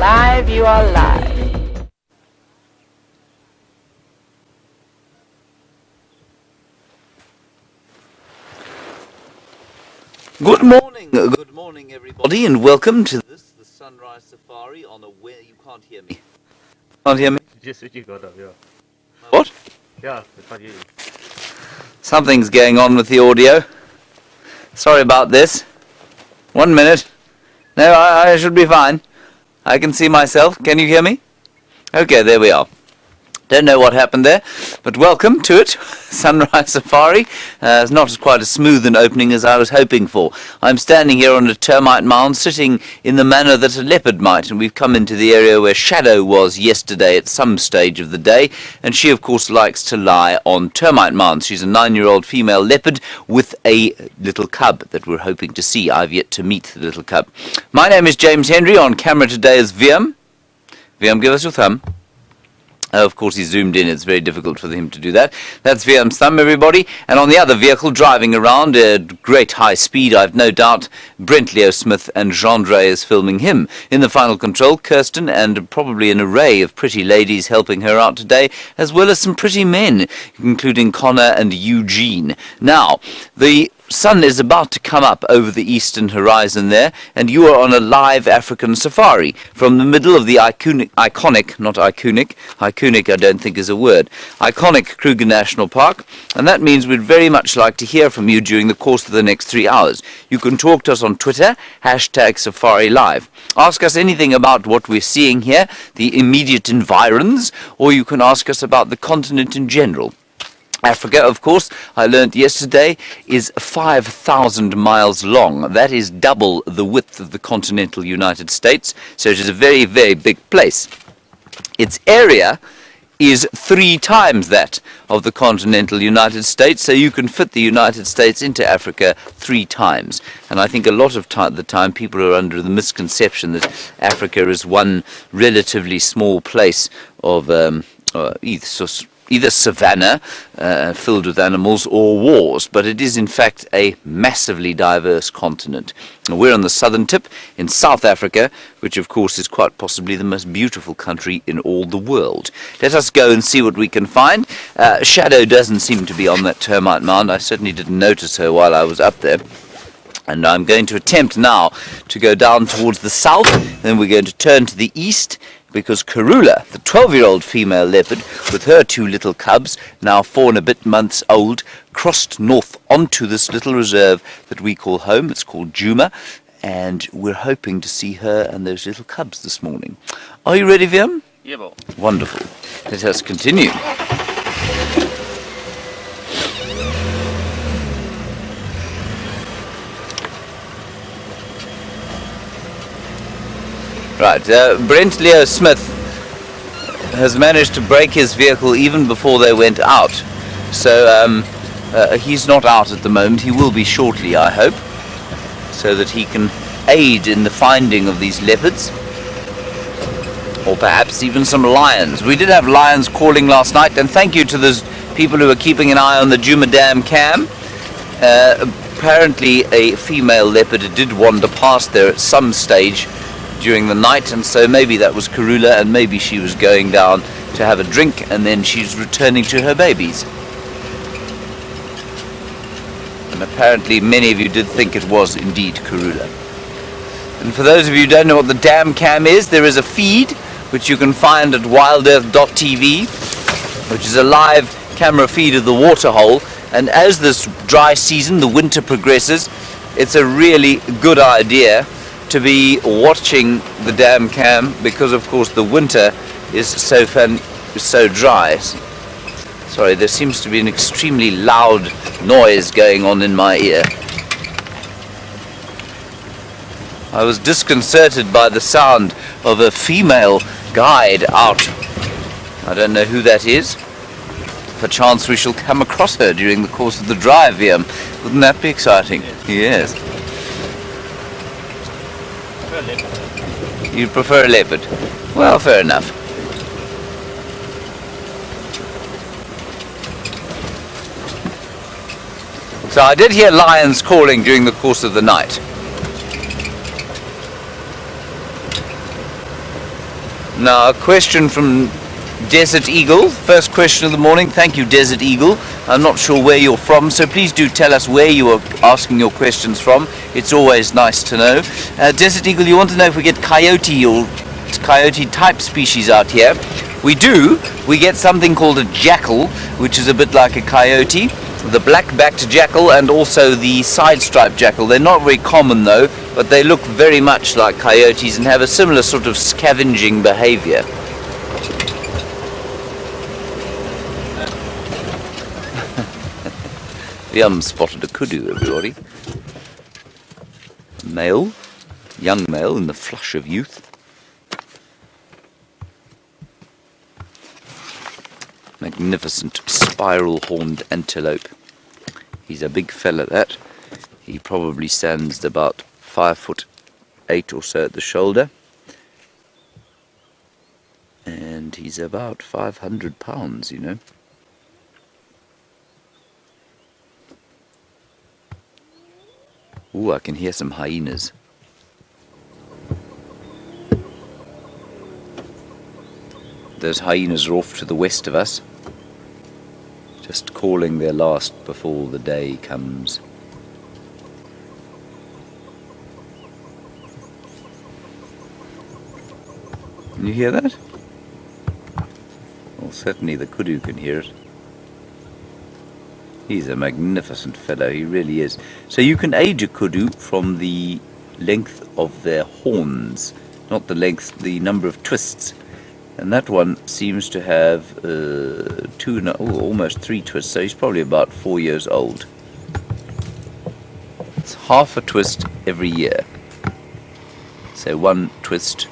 live, you are live. Good morning everybody, and welcome to the Sunrise Safari on a where you can't hear me. Can't hear me? Just switching got up, yeah. What? Yeah, I can't hear you. Something's going on with the audio. Sorry about this. 1 minute. No, I should be fine. I can see myself. Can you hear me? Okay, there we are. Don't know what happened there, but welcome to it. Sunrise Safari. It's not quite as smooth an opening as I was hoping for. I'm standing here on a termite mound, sitting in the manner that a leopard might, and we've come into the area where Shadow was yesterday at some stage of the day, and she of course likes to lie on termite mounds. She's a 9-year-old female leopard with a little cub that we're hoping to see. I've yet to meet the little cub. My name is James Henry. On camera today is Viam. Viam, give us your thumb. Oh, of course, he's zoomed in. It's very difficult for him to do that. That's Viam's thumb, everybody. And on the other vehicle, driving around at great high speed, I've no doubt, Brent Leo Smith and Jean-Dre is filming him. In the final control, Kirsten, and probably an array of pretty ladies helping her out today, as well as some pretty men, including Connor and Eugene. Now, the sun is about to come up over the eastern horizon there, and you are on a live African safari from the middle of the iconic I don't think is a word, iconic Kruger National Park, and that means we'd very much like to hear from you during the course of the next 3 hours. You can talk to us on Twitter, #SafariLive. Ask us anything about what we're seeing here, the immediate environs, or you can ask us about the continent in general. Africa, of course, I learnt yesterday, is 5,000 miles long. That is double the width of the continental United States, so it is a very, very big place. Its area is 3 times that of the continental United States, so you can fit the United States into Africa 3 times. And I think a lot of the time people are under the misconception that Africa is one relatively small place of either savanna filled with animals or wars, but it is in fact a massively diverse continent. We're on the southern tip in South Africa, which of course is quite possibly the most beautiful country in all the world. Let us go and see what we can find. Shadow doesn't seem to be on that termite mound. I certainly didn't notice her while I was up there. And I'm going to attempt now to go down towards the south, then we're going to turn to the east, because Karula, the 12-year-old female leopard, with her 2 little cubs, now 4 and a bit months old, crossed north onto this little reserve that we call home. It's called Djuma, and we're hoping to see her and those little cubs this morning. Are you ready, Viam? Yeah, bo. Wonderful. Let us continue. Right, Brent Leo Smith has managed to brake his vehicle even before they went out. So he's not out at the moment. He will be shortly, I hope, so that he can aid in the finding of these leopards, or perhaps even some lions. We did have lions calling last night, and thank you to those people who are keeping an eye on the Djuma Dam cam. Apparently a female leopard did wander past there at some stage during the night, and so maybe that was Karula, and maybe she was going down to have a drink, and then she's returning to her babies. And apparently many of you did think it was indeed Karula. And for those of you who don't know what the dam cam is, there is a feed which you can find at WildEarthTV, which is a live camera feed of the waterhole, and as this dry season, the winter progresses, it's a really good idea to be watching the dam cam, because of course the winter is so dry. Sorry, there seems to be an extremely loud noise going on in my ear. I was disconcerted by the sound of a female guide out. I don't know who that is. Perchance we shall come across her during the course of the drive, Viam. Wouldn't that be exciting? Yes. You prefer a leopard? Well, fair enough. So I did hear lions calling during the course of the night. Now, a question from Desert Eagle. First question of the morning. Thank you, Desert Eagle. I'm not sure where you're from, so please do tell us where you are asking your questions from. It's always nice to know. Desert Eagle, you want to know if we get coyote or coyote type species out here. We do. We get something called a jackal, which is a bit like a coyote. The black-backed jackal and also the side-striped jackal. They're not very common though, but they look very much like coyotes and have a similar sort of scavenging behavior. We spotted a kudu, everybody. Male, young male in the flush of youth. Magnificent spiral-horned antelope. He's a big fella, that. He probably stands about 5'8" or so at the shoulder. And he's about 500 pounds, you know. Ooh, I can hear some hyenas. Those hyenas are off to the west of us, just calling their last before the day comes. Can you hear that? Well, certainly the kudu can hear it. He's a magnificent fellow, he really is. So you can age a kudu from the length of their horns, not the length, the number of twists. And that one seems to have almost 3 twists, so he's probably about 4 years old. It's half a twist every year. So 1 twist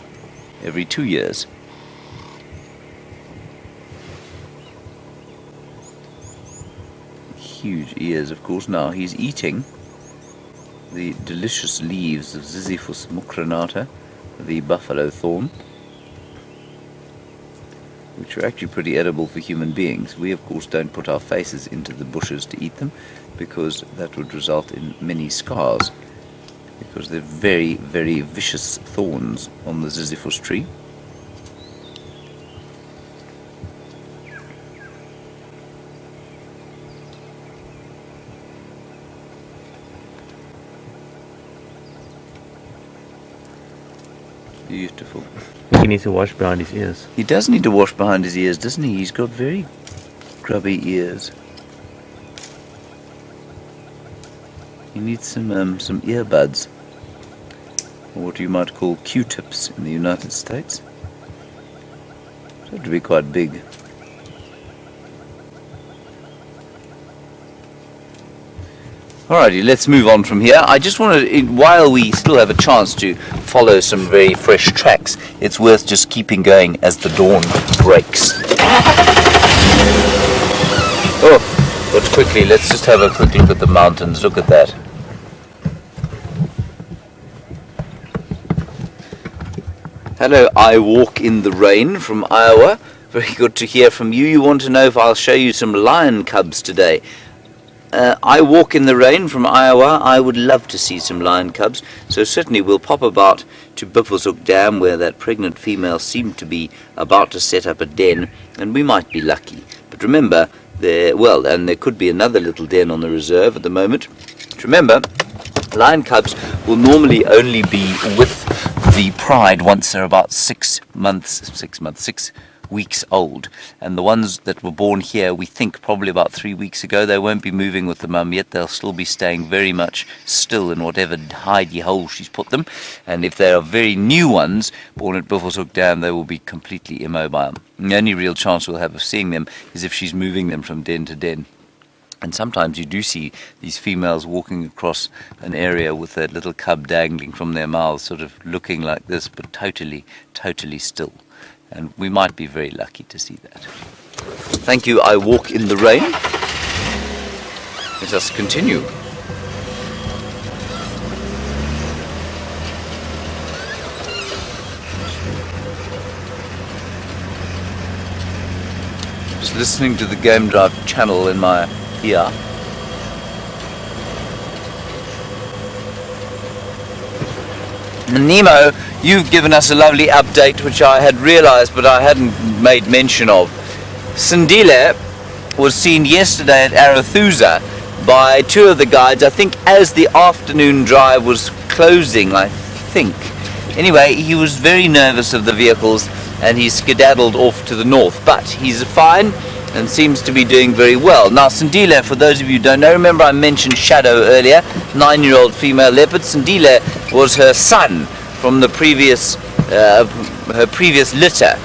every 2 years. Huge ears, of course. Now he's eating the delicious leaves of Ziziphus mucronata, the buffalo thorn, which are actually pretty edible for human beings. We, of course, don't put our faces into the bushes to eat them, because that would result in many scars, because they're very, very vicious thorns on the Ziziphus tree. Beautiful. He needs to wash behind his ears. He does need to wash behind his ears, doesn't he? He's got very grubby ears. He needs some earbuds, or what you might call Q-tips in the United States. They have to be quite big. Alrighty, let's move on from here. I just want to, while we still have a chance to follow some very fresh tracks, it's worth just keeping going as the dawn breaks. Oh, but quickly, let's just have a quick look at the mountains. Look at that. Hello, I walk in the rain from Iowa. Very good to hear from you. You want to know if I'll show you some lion cubs today. I walk in the rain from Iowa. I would love to see some lion cubs, so certainly we'll pop about to Buffelshoek Dam, where that pregnant female seemed to be about to set up a den, and we might be lucky. But remember, and there could be another little den on the reserve at the moment. But remember, lion cubs will normally only be with the pride once they're about 6 weeks old, and the ones that were born here, we think probably about 3 weeks ago, they won't be moving with the mum yet. They'll still be staying very much still in whatever hidey hole she's put them, and if they are very new ones born at Buffelshoek Dam, they will be completely immobile. And the only real chance we'll have of seeing them is if she's moving them from den to den. And sometimes you do see these females walking across an area with a little cub dangling from their mouths, sort of looking like this, but totally still. And we might be very lucky to see that. Thank you, I walk in the rain. Let us continue. Just listening to the Game Drive channel in my ear. Nemo, you've given us a lovely update, which I had realized but I hadn't made mention of. Sindile was seen yesterday at Arathusa by two of the guides, I think as the afternoon drive was closing, I think. Anyway, he was very nervous of the vehicles and he skedaddled off to the north, but he's fine and seems to be doing very well. Now Sindile, for those of you who don't know, remember I mentioned Shadow earlier, 9-year-old female leopard. Sindile was her son from the previous, her previous litter,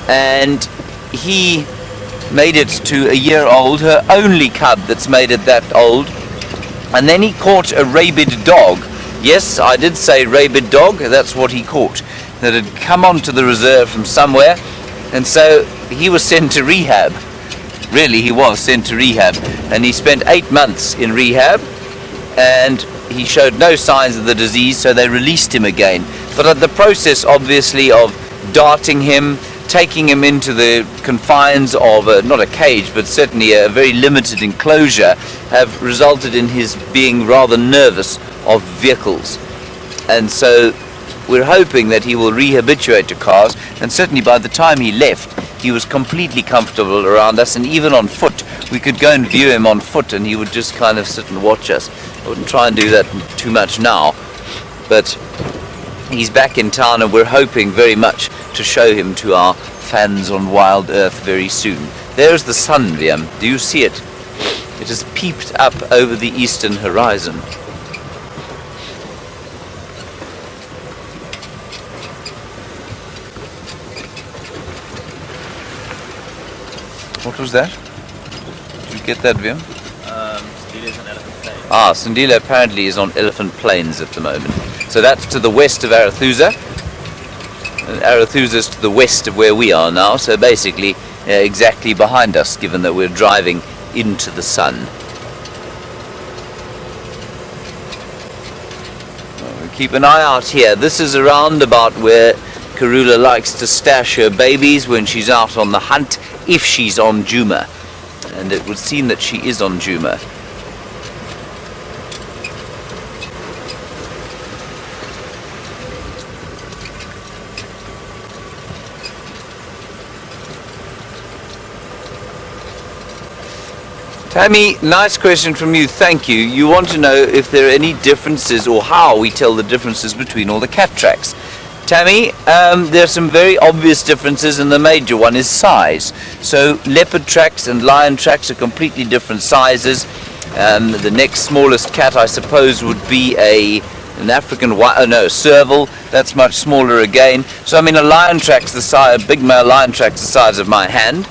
and he made it to a year old, her only cub that's made it that old, and then he caught a rabid dog. Yes, I did say rabid dog, that's what he caught, that had come onto the reserve from somewhere, and so he was sent to rehab. Really, he was sent to rehab, and he spent 8 months in rehab, and he showed no signs of the disease, so they released him again. But the process, obviously, of darting him, taking him into the confines of not a cage, but certainly a very limited enclosure, have resulted in his being rather nervous of vehicles. And so we're hoping that he will rehabituate to cars, and certainly by the time he left, he was completely comfortable around us, and even on foot. We could go and view him on foot, and he would just kind of sit and watch us. I wouldn't try and do that too much now, but he's back in town, and we're hoping very much to show him to our fans on Wild Earth very soon. There's the sun, Liam. Do you see it? It has peeped up over the eastern horizon. What was that? Did you get that, Liam? Sindile's on Elephant Plains. Ah, Sindile apparently is on Elephant Plains at the moment. So that's to the west of Arathusa. Arathusa is to the west of where we are now, so basically exactly behind us, given that we're driving into the sun. Well, we'll keep an eye out here. This is around about where Karula likes to stash her babies when she's out on the hunt, if she's on Djuma. And it would seem that she is on Djuma. Tammy, nice question from you, thank you. You want to know if there are any differences or how we tell the differences between all the cat tracks. Tammy, there are some very obvious differences, and the major one is size. So leopard tracks and lion tracks are completely different sizes. The next smallest cat, I suppose, would be an African serval. That's much smaller again. So I mean, a lion track's the size, a big male lion track's the size of my hand.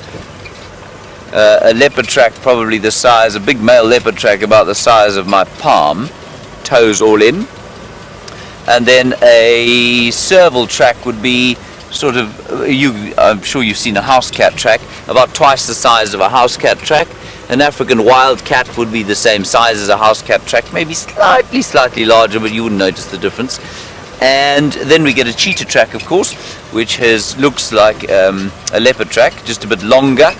A leopard track probably the size, a big male leopard track about the size of my palm, toes all in. And then a serval track would be sort of, I'm sure you've seen a house cat track, about twice the size of a house cat track. An African wild cat would be the same size as a house cat track, maybe slightly larger, but you wouldn't notice the difference. And then we get a cheetah track, of course, which looks like a leopard track, just a bit longer,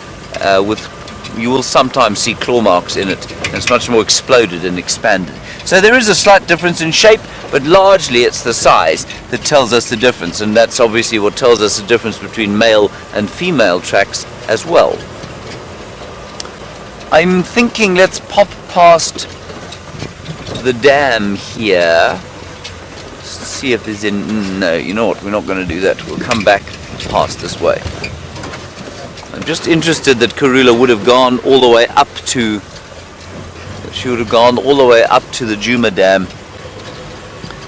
you will sometimes see claw marks in it, and it's much more exploded and expanded. So there is a slight difference in shape, but largely it's the size that tells us the difference, and that's obviously what tells us the difference between male and female tracks as well. I'm thinking let's pop past the dam here, see if there's no, you know what, we're not going to do that. We'll come back past this way. I'm just interested that Karula would have gone all the way up to, the Djuma Dam.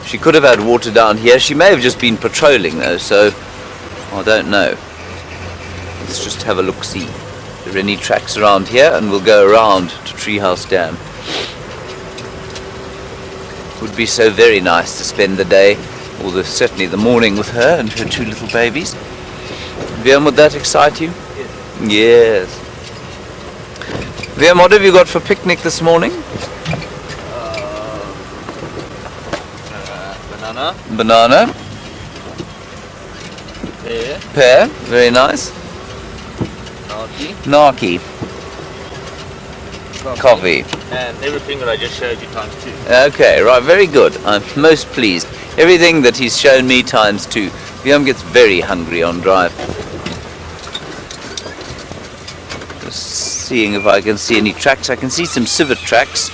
She could have had water down here. She may have just been patrolling though, so I don't know. Let's just have a look-see. If there are any tracks around here, and we'll go around to Treehouse Dam. Would be so very nice to spend the day, or certainly the morning, with her and her two little babies. Liam, would that excite you? Yes. Liam, what have you got for picnic this morning? Banana. Pear. Very nice. Naki. Coffee. And everything that I just showed you times 2. Okay, right, very good. I'm most pleased. Everything that he's shown me times 2. Liam gets very hungry on drive. Just seeing if I can see any tracks. I can see some civet tracks.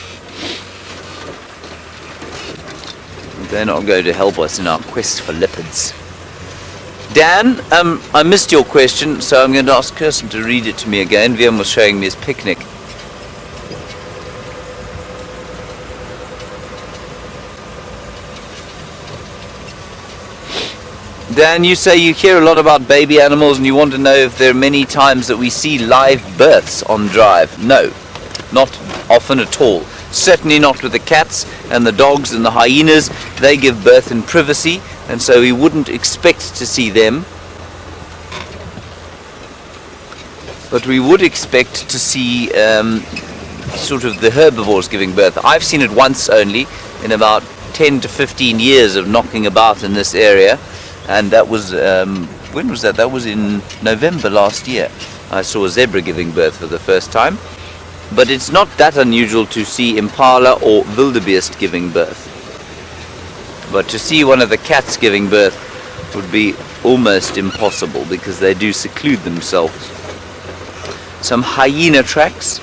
They're not going to help us in our quest for leopards. Dan, I missed your question, so I'm going to ask Kirsten to read it to me again. Liam was showing me his picnic. Dan, you say you hear a lot about baby animals and you want to know if there are many times that we see live births on drive. No, not often at all. Certainly not with the cats and the dogs and the hyenas. They give birth in privacy, and so we wouldn't expect to see them. But we would expect to see sort of the herbivores giving birth. I've seen it once only in about 10 to 15 years of knocking about in this area. And that was, when was that? That was in November last year. I saw a zebra giving birth for the first time. But it's not that unusual to see impala or wildebeest giving birth. But to see one of the cats giving birth would be almost impossible because they do seclude themselves. Some hyena tracks.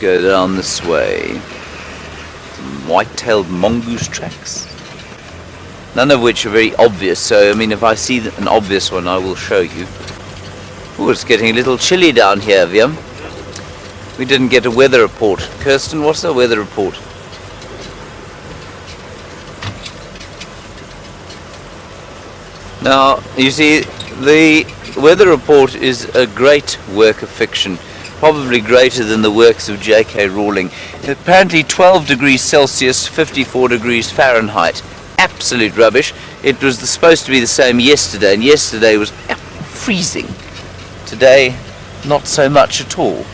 Go down this way. Some white-tailed mongoose tracks. None of which are very obvious, so I mean if I see an obvious one I will show you. Oh, it's getting a little chilly down here, Viam. We didn't get a weather report. Kirsten, what's the weather report? Now, you see, the weather report is a great work of fiction. Probably greater than the works of J.K. Rowling. Apparently 12 degrees Celsius, 54 degrees Fahrenheit. Absolute rubbish. It was supposed to be the same yesterday, and yesterday was freezing. Today, not so much at all.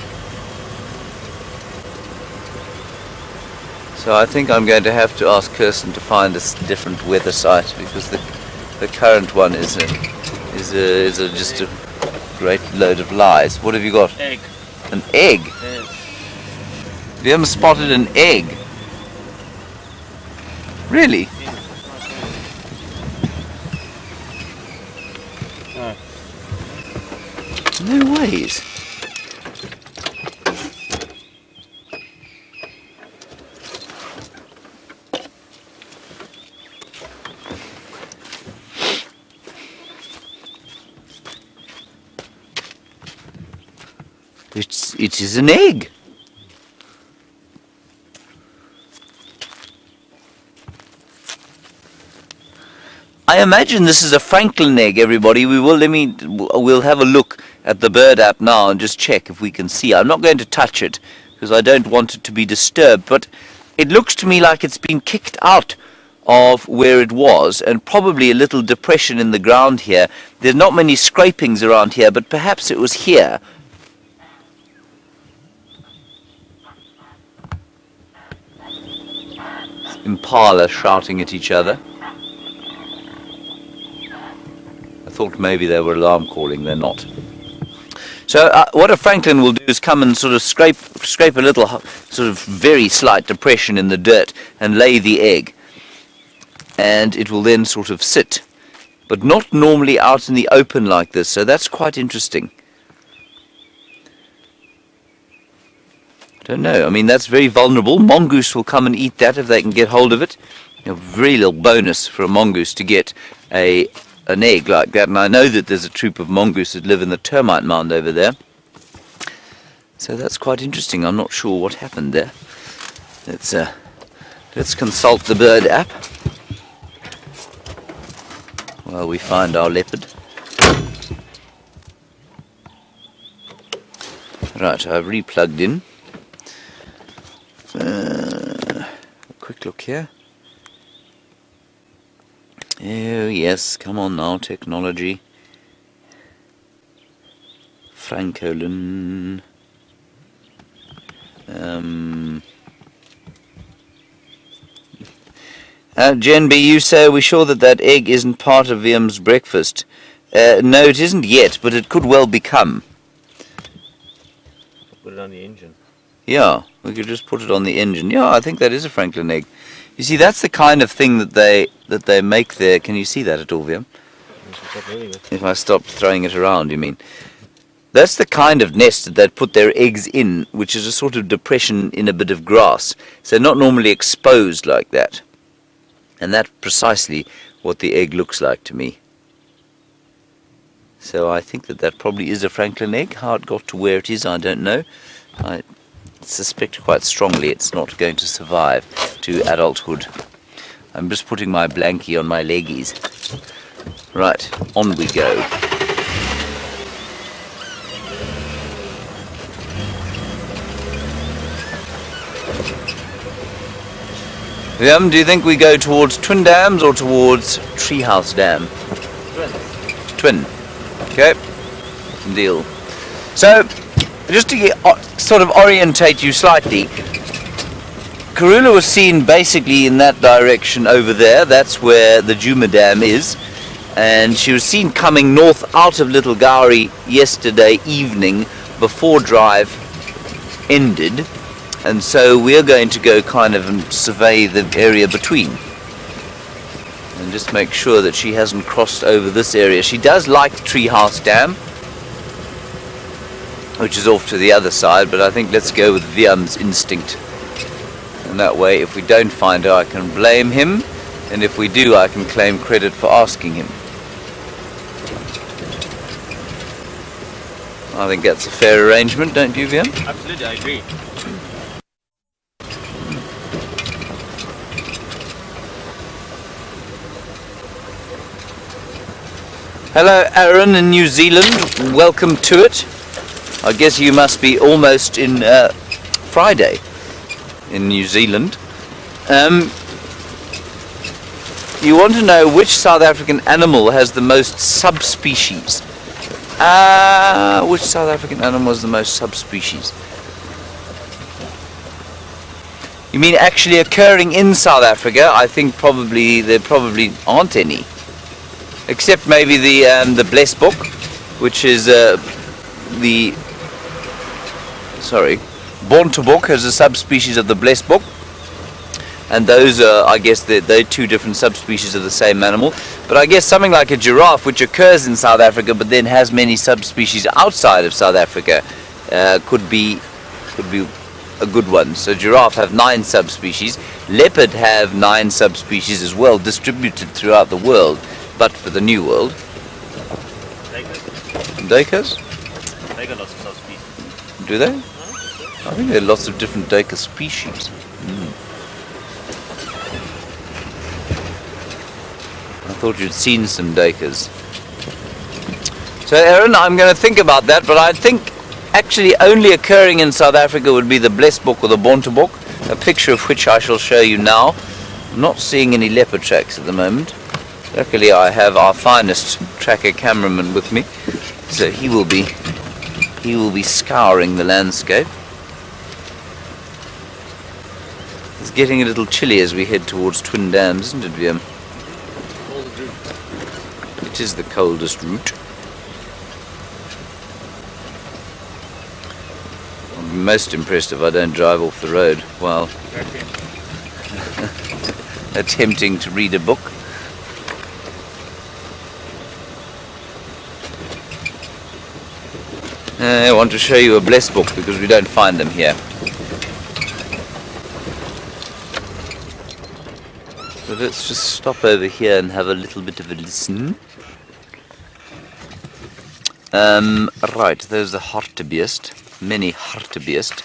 So I think I'm going to have to ask Kirsten to find a different weather site, because the current one is just a great load of lies. What have you got? Egg. An egg? Yes. Have you ever spotted an egg? Really? No. No ways. It is an egg. I imagine this is a Franklin egg, everybody. We'll have a look at the bird app now and just check if we can see. I'm not going to touch it because I don't want it to be disturbed, but it looks to me like it's been kicked out of where it was, and probably a little depression in the ground here. There's not many scrapings around here, but perhaps it was here. Impala shouting at each other. I thought maybe they were alarm calling, they're not. So what a Franklin will do is come and sort of scrape a little sort of very slight depression in the dirt and lay the egg, and it will then sort of sit, but not normally out in the open like this, so that's quite interesting. I don't know, I mean that's very vulnerable. Mongoose will come and eat that if they can get hold of it. A very little bonus for a mongoose to get an egg like that, and I know that there's a troop of mongoose that live in the termite mound over there. So that's quite interesting. I'm not sure what happened there. Let's consult the bird app while we find our leopard. Right, I've replugged in. A quick look here. Oh yes, come on now, technology. Francolin. Jen B, you say, are we sure that egg isn't part of Viam's breakfast? No, it isn't yet, but it could well become. Put it on the engine. Yeah, we could just put it on the engine. Yeah, I think that is a Franklin egg. You see, that's the kind of thing that they make there. Can you see that at all, Viam? If I stopped throwing it around, you mean? That's the kind of nest that they'd put their eggs in, which is a sort of depression in a bit of grass. So not normally exposed like that. And that's precisely what the egg looks like to me. So I think that probably is a Franklin egg. How it got to where it is, I don't know. I suspect quite strongly it's not going to survive to adulthood. I'm just putting my blankie on my leggies. Right, on we go. Do you think we go towards Twin Dams or towards Treehouse Dam? Twin. Okay. Deal. So, just to sort of orientate you slightly, Karula was seen basically in that direction over there. That's where the Djuma Dam is. And she was seen coming north out of Little Gowrie yesterday evening before drive ended. And so we're going to go kind of and survey the area between and just make sure that she hasn't crossed over this area. She does like Treehouse Dam, which is off to the other side, but I think let's go with Viam's instinct. And that way, if we don't find her, I can blame him, and if we do, I can claim credit for asking him. I think that's a fair arrangement, don't you, Viam? Absolutely, I agree. Hello, Aaron in New Zealand. Welcome to it. I guess you must be almost in Friday in New Zealand. You want to know which South African animal has the most subspecies? Which South African animal has the most subspecies? You mean actually occurring in South Africa? I think there probably aren't any. Except maybe the blesbok, which is Bontebok has a subspecies of the blesbok, and those are, I guess, they're two different subspecies of the same animal. But I guess something like a giraffe, which occurs in South Africa but then has many subspecies outside of South Africa, could be a good one. So giraffe have 9 subspecies. Leopard have 9 subspecies as well, distributed throughout the world. But for the New World. Duikers? They got lots of subspecies. Do they? I think there are lots of different duiker species. I thought you'd seen some duikers. So Aaron, I'm going to think about that, but I think actually only occurring in South Africa would be the blesbok or the bontebok, a picture of which I shall show you now. I'm not seeing any leopard tracks at the moment. Luckily I have our finest tracker cameraman with me, so he will be scouring the landscape. It's getting a little chilly as we head towards Twin Dams, isn't it, Viam? It is the coldest route. I'll be most impressed if I don't drive off the road while attempting to read a book. I want to show you a blesbok because we don't find them here. So let's just stop over here and have a little bit of a listen. Right, there's the hartebeest, many hartebeest.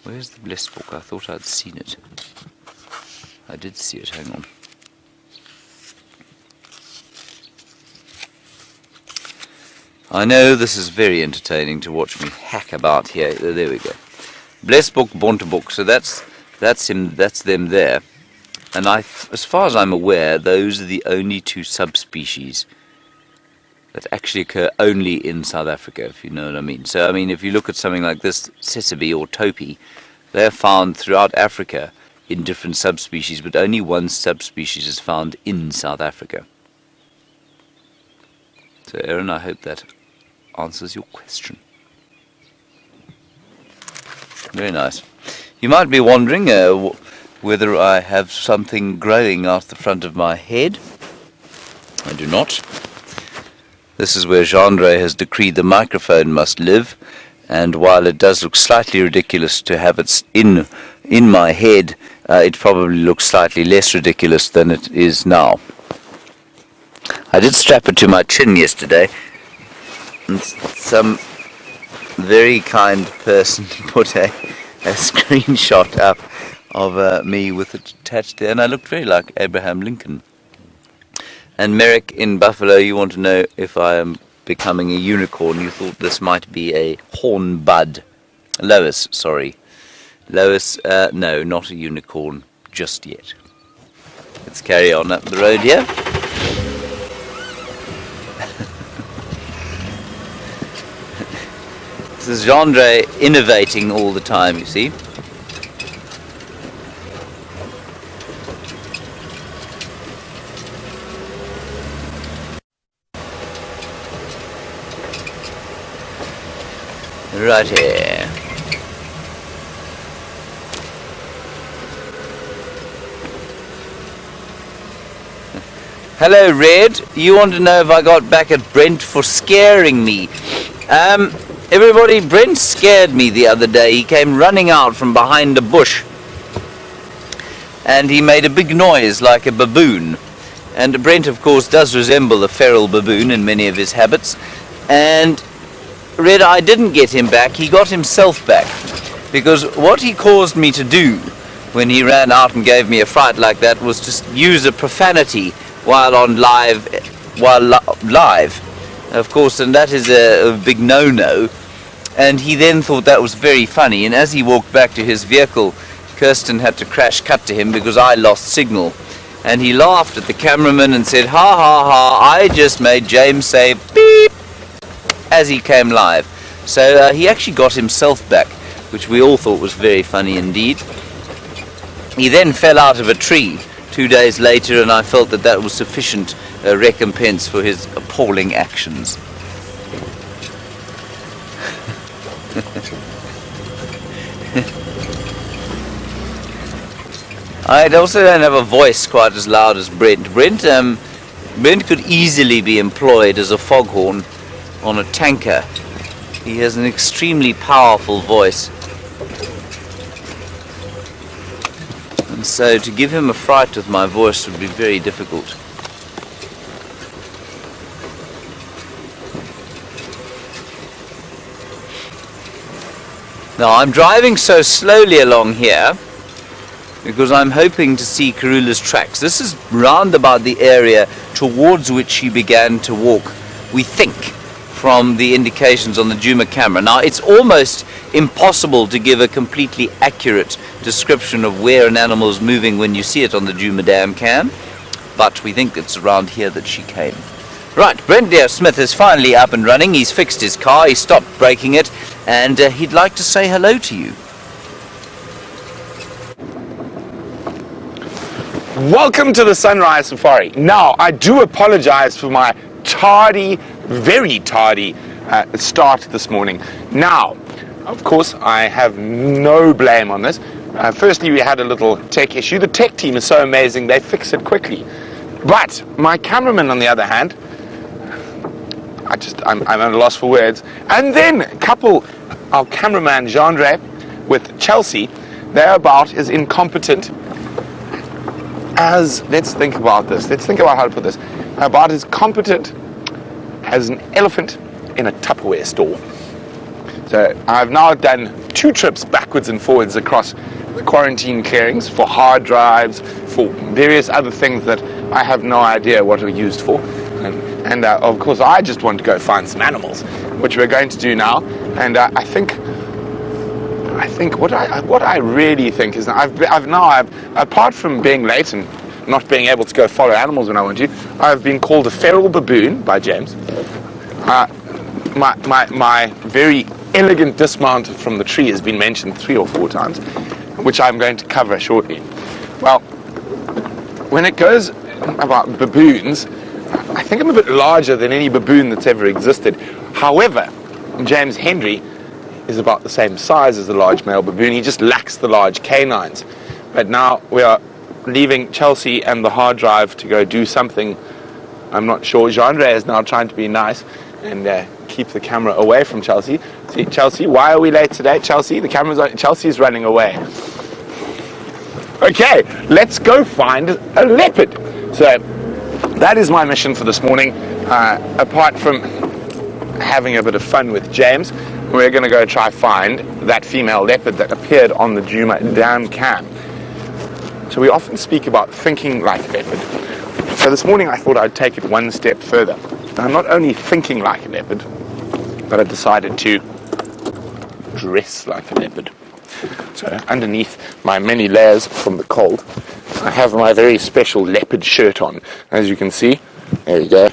Where's the blesbok? I thought I'd seen it. I did see it, hang on. I know this is very entertaining to watch me hack about here. There we go. Blesbok, bontebok. So that's him. That's them there. And as far as I'm aware, those are the only 2 subspecies that actually occur only in South Africa, if you know what I mean. So I mean, if you look at something like this sesame or topi, they're found throughout Africa in different subspecies, but only one subspecies is found in South Africa. So Aaron, I hope that answers your question. Very nice. You might be wondering whether I have something growing out the front of my head. I do not. This is where Gendre has decreed the microphone must live, and while it does look slightly ridiculous to have it in my head, it probably looks slightly less ridiculous than it is now. I did strap it to my chin yesterday, and some very kind person put a screenshot up of me with it attached there, and I looked very like Abraham Lincoln. And Merrick in Buffalo, you want to know if I am becoming a unicorn. You thought this might be a hornbud. Lois, sorry. Lois, no, not a unicorn just yet. Let's carry on up the road here. This is Gendre innovating all the time, you see. Right here. Hello, Red. You want to know if I got back at Brent for scaring me? Everybody, Brent scared me the other day. He came running out from behind a bush, and he made a big noise like a baboon. And Brent, of course, does resemble a feral baboon in many of his habits. And Red, I didn't get him back. He got himself back, because what he caused me to do when he ran out and gave me a fright like that was to use a profanity while live, of course, and that is a big no-no. And he then thought that was very funny, and as he walked back to his vehicle, Kirsten had to crash cut to him because I lost signal. And he laughed at the cameraman and said, "Ha ha ha, I just made James say beep," as he came live. So he actually got himself back, which we all thought was very funny indeed. He then fell out of a tree 2 days later, and I felt that that was sufficient recompense for his appalling actions. I also don't have a voice quite as loud as Brent. Brent could easily be employed as a foghorn on a tanker. He has an extremely powerful voice. And so to give him a fright with my voice would be very difficult. Now I'm driving so slowly along here because I'm hoping to see Karula's tracks. This is round about the area towards which she began to walk, we think, from the indications on the Djuma camera. Now it's almost impossible to give a completely accurate description of where an animal is moving when you see it on the Djuma dam cam, but we think it's around here that she came. Right, Brent Smith is finally up and running. He's fixed his car, he stopped braking it, and he'd like to say hello to you. Welcome to the Sunrise Safari. Now, I do apologize for my tardy, very tardy start this morning. Now, of course, I have no blame on this. Firstly, we had a little tech issue. The tech team is so amazing, they fix it quickly. But my cameraman, on the other hand, I'm at a loss for words. And then couple our cameraman Gendre with Chelsea, they're about as incompetent as, let's think about how to put this, about as competent as an elephant in a Tupperware store. So I've now done 2 trips backwards and forwards across the quarantine clearings for hard drives, for various other things that I have no idea what are used for. And of course, I just want to go find some animals, which we're going to do now. And I think what I really think is that I've apart from being late and not being able to go follow animals when I want to, I've been called a feral baboon by James. My very elegant dismount from the tree has been mentioned 3 or 4 times, which I'm going to cover shortly. Well, when it goes about baboons, I think I'm a bit larger than any baboon that's ever existed. However, James Henry is about the same size as the large male baboon. He just lacks the large canines. But now we are leaving Chelsea and the hard drive to go do something. I'm not sure. Jean-Andre is now trying to be nice and keep the camera away from Chelsea. See, Chelsea, why are we late today? Chelsea, the camera's on. Chelsea's running away. Okay, let's go find a leopard. So that is my mission for this morning. Apart from having a bit of fun with James, we're going to go try find that female leopard that appeared on the Djuma dam cam. So we often speak about thinking like a leopard. So this morning I thought I'd take it one step further. I'm not only thinking like a leopard, but I decided to dress like a leopard. So underneath my many layers from the cold, I have my very special leopard shirt on. As you can see, there you go.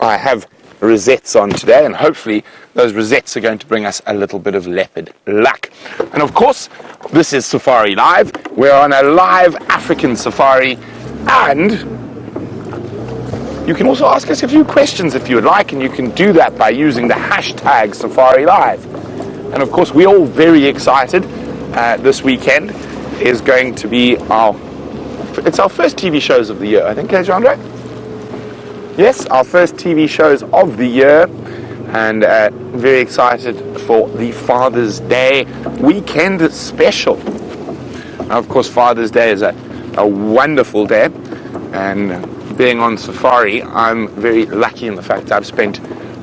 I have rosettes on today, and hopefully those rosettes are going to bring us a little bit of leopard luck. And of course, this is Safari Live. We're on a live African safari, and you can also ask us a few questions if you would like, and you can do that by using the hashtag Safari Live. And of course, we're all very excited. This weekend is going to be it's our first TV shows of the year, I think, Jean-Andre? Yes, our first TV shows of the year, and very excited for the Father's Day weekend special. Now, of course, Father's Day is a wonderful day, and being on safari, I'm very lucky in the fact that I've spent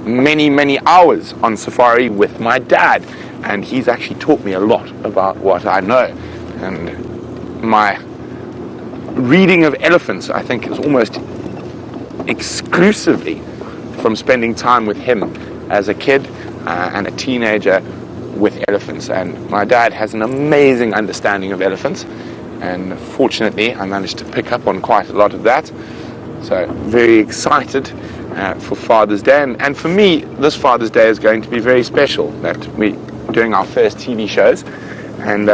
many, many hours on safari with my dad, and he's actually taught me a lot about what I know. And my reading of elephants, I think, is almost exclusively from spending time with him as a kid and a teenager with elephants. And my dad has an amazing understanding of elephants, and fortunately I managed to pick up on quite a lot of that. So very excited for Father's Day, and for me this Father's Day is going to be very special, that we're doing our first TV shows, and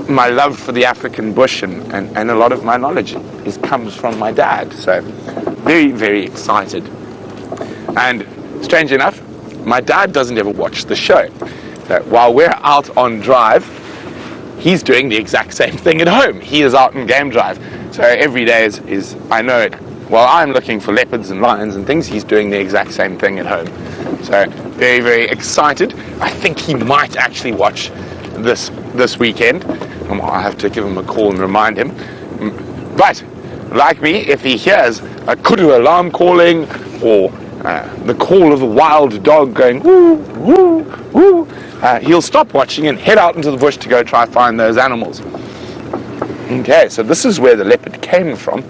my love for the African bush and a lot of my knowledge comes from my dad. So very, very excited. And strange enough, my dad doesn't ever watch the show. So while we're out on drive, he's doing the exact same thing at home. He is out in game drive. So every day is I know it. While I'm looking for leopards and lions and things, he's doing the exact same thing at home. So very, very excited. I think he might actually watch this weekend. I'll have to give him a call and remind him. But like me, if he hears a kudu alarm calling, or the call of a wild dog going woo, woo, woo, he'll stop watching and head out into the bush to go try find those animals. Okay, so this is where the leopard came from.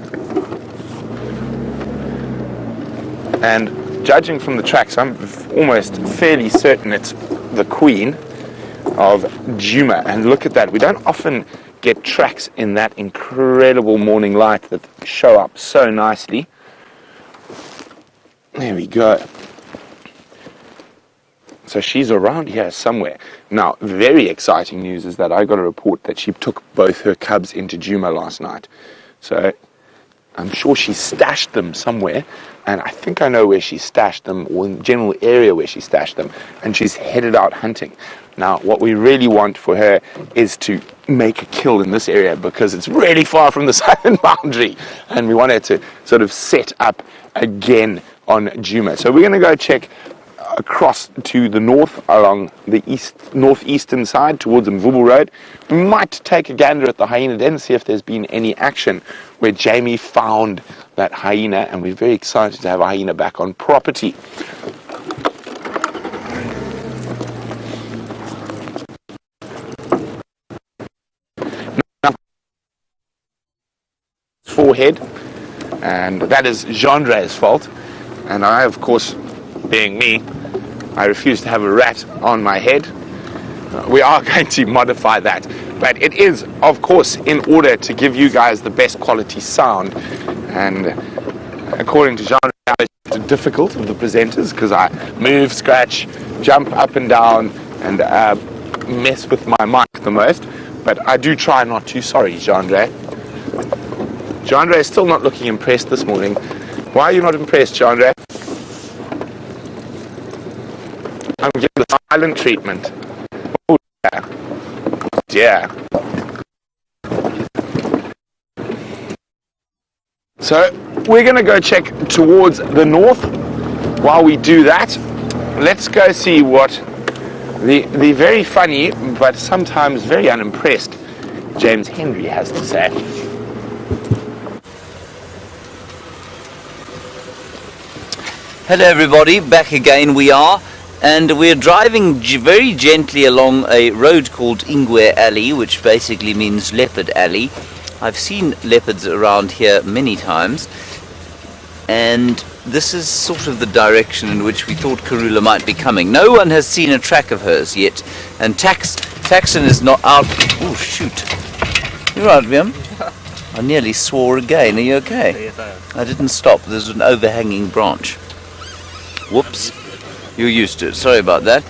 And judging from the tracks, I'm almost fairly certain it's the queen of Djuma. And look at that, we don't often get tracks in that incredible morning light that show up so nicely. There we go. So she's around here somewhere. Now, very exciting news is that I got a report that she took both her cubs into Djuma last night. So I'm sure she stashed them somewhere, and I think I know where she stashed them, or in the general area where she stashed them, and she's headed out hunting. Now, what we really want for her is to make a kill in this area, because it's really far from the southern boundary, and we want her to sort of set up again on Djuma. So we're going to go check across to the north along the northeastern side towards Mvubu Road. We might take a gander at the hyena den, see if there's been any action where Jamie found that hyena, and we're very excited to have a hyena back on property. Now, forehead, and that is Jean-Andre's fault, and I, of course, being me, I refuse to have a rat on my head. We are going to modify that, but it is, of course, in order to give you guys the best quality sound. And according to Jean, it's difficult of the presenters, because I move, scratch, jump up and down, and mess with my mic the most. But I do try not to. Sorry, Jean-Andre. Jandre is still not looking impressed this morning. Why are you not impressed, Jandre? I'm giving the silent treatment. Oh, dear. So, we're going to go check towards the north. While we do that, let's go see what the very funny, but sometimes very unimpressed, James Henry has to say. Hello everybody, back again we are, and we're driving very gently along a road called Ingwe Alley, which basically means Leopard Alley. I've seen leopards around here many times, and this is sort of the direction in which we thought Karula might be coming. No one has seen a track of hers yet, and Taxon is not out. Oh shoot. You're right, Liam. I nearly swore again. Are you okay? Yes, I am. I didn't stop. There's an overhanging branch. Whoops. You're used to it. Sorry about that.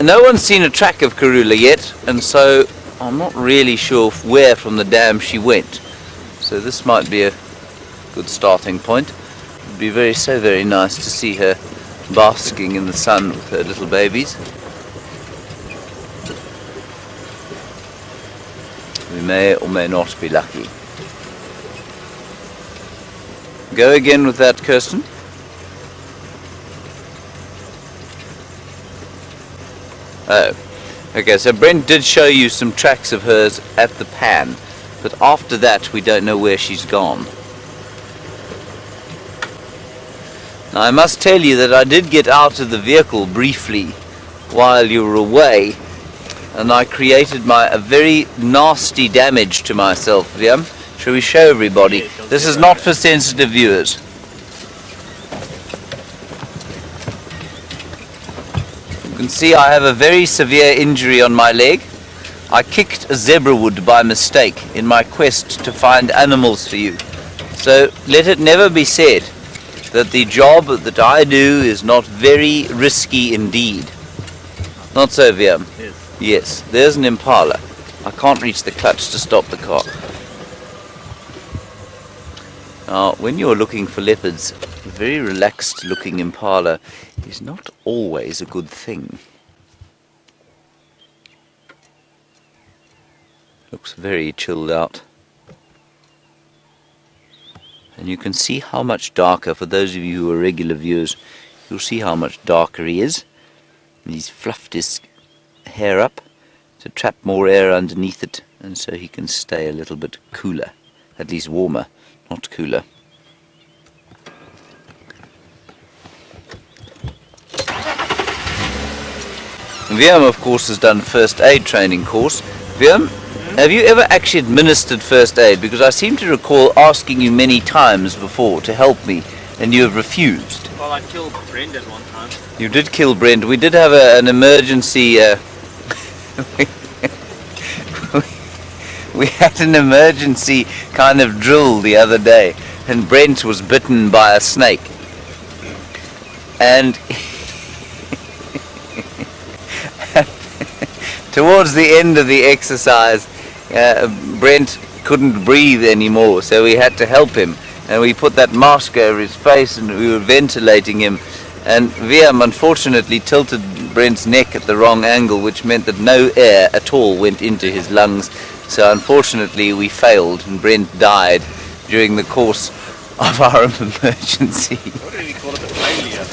No one's seen a track of Karula yet, and so I'm not really sure where from the dam she went. So this might be a good starting point. It'd be very nice to see her basking in the sun with her little babies. We may or may not be lucky. Go again with that, Kirsten. Oh, okay, so Brent did show you some tracks of hers at the pan, but after that we don't know where she's gone. Now I must tell you that I did get out of the vehicle briefly while you were away, and I created a very nasty damage to myself. Yeah? Shall we show everybody? This is not for sensitive viewers. You can see I have a very severe injury on my leg. I kicked a zebra wood by mistake in my quest to find animals for you. So let it never be said that the job that I do is not very risky indeed. Not so, Viam? Yes. Yes, there's an impala. I can't reach the clutch to stop the car. Now, when you're looking for leopards, a very relaxed looking impala is not always a good thing. Looks very chilled out. And you can see how much darker, for those of you who are regular viewers, you'll see how much darker he is. And he's fluffed his hair up to trap more air underneath it, and so he can stay a little bit cooler, at least warmer, not cooler. Viam, of course, has done first aid training course. Viam, have you ever actually administered first aid? Because I seem to recall asking you many times before to help me, and you have refused. Well, I killed Brent at one time. You did kill Brent. We did have an emergency. We had an emergency kind of drill the other day, and Brent was bitten by a snake. And towards the end of the exercise, Brent couldn't breathe anymore, so we had to help him. And we put that mask over his face, and we were ventilating him. And Viam unfortunately tilted Brent's neck at the wrong angle, which meant that no air at all went into his lungs. So unfortunately we failed, and Brent died during the course of our emergency. What do we call it, a failure?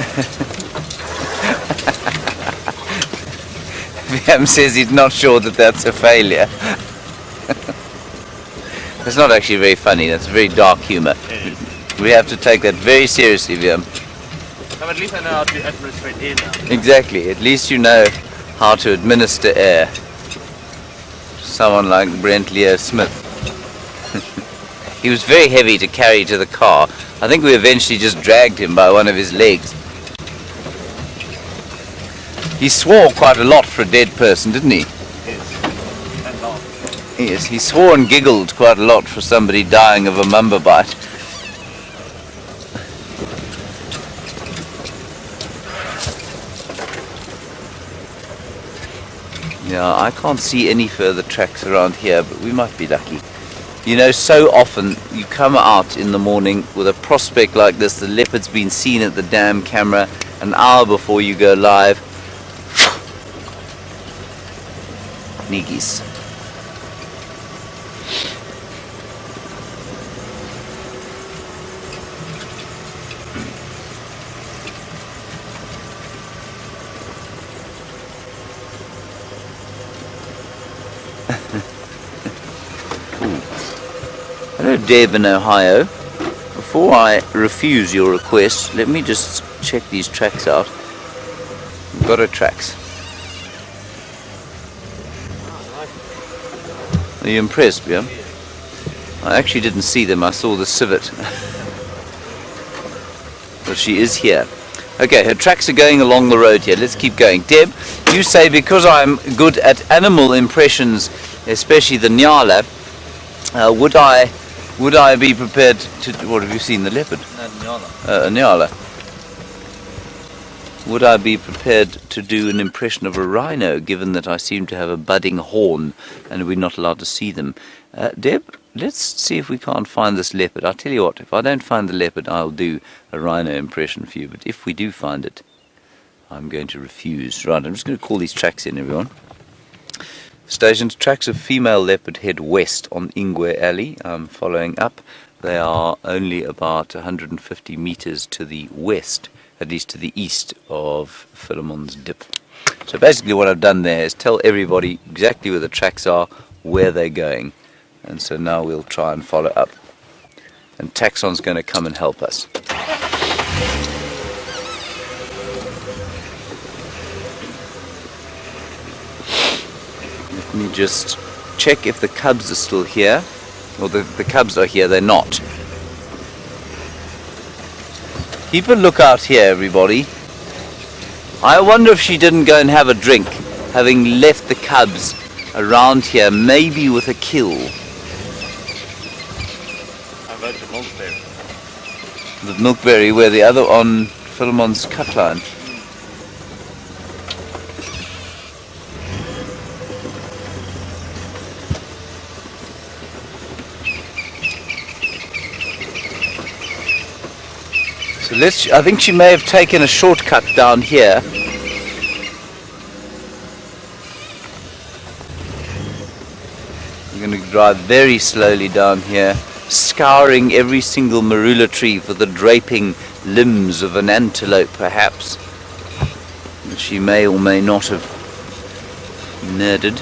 Viam says he's not sure that that's a failure. It's not actually very funny, that's very dark humour. We have to take that very seriously, Viam. No, at least I know how to administrate air now. Exactly, at least you know how to administer air. Someone like Brent Leo Smith. He was very heavy to carry to the car. I think we eventually just dragged him by one of his legs. He swore quite a lot for a dead person, didn't he? Yes. And laughed. Yes, he swore and giggled quite a lot for somebody dying of a mamba bite. Yeah, I can't see any further tracks around here, but we might be lucky. You know, so often you come out in the morning with a prospect like this, the leopard's been seen at the damn camera an hour before you go live. Niggies. Hello Deb in Ohio. Before I refuse your request, let me just check these tracks out. We've got our tracks. Are you impressed, Bjorn? I actually didn't see them, I saw the civet. But she is here. Okay, her tracks are going along the road here. Let's keep going. Deb, you say because I'm good at animal impressions, especially the nyala, would I be prepared to... What have you seen? The leopard? A nyala. Would I be prepared to do an impression of a rhino, given that I seem to have a budding horn and we're not allowed to see them? Deb, let's see if we can't find this leopard. I'll tell you what, if I don't find the leopard, I'll do a rhino impression for you. But if we do find it, I'm going to refuse. Right, I'm just going to call these tracks in, everyone. Stations, tracks of female leopard head west on Ingwe Alley. I'm following up. They are only about 150 meters to the west, at least to the east of Philemon's Dip. So basically what I've done there is tell everybody exactly where the tracks are, where they're going. And so now we'll try and follow up. And Taxon's going to come and help us. Let me just check if the cubs are still here. Well, the cubs are here, they're not. Keep a lookout here, everybody. I wonder if she didn't go and have a drink, having left the cubs around here, maybe with a kill. I vote for Milkberry. The Milkberry, where the other on Philemon's cut line. So I think she may have taken a shortcut down here. We're going to drive very slowly down here, scouring every single marula tree for the draping limbs of an antelope, perhaps, that she may or may not have murdered.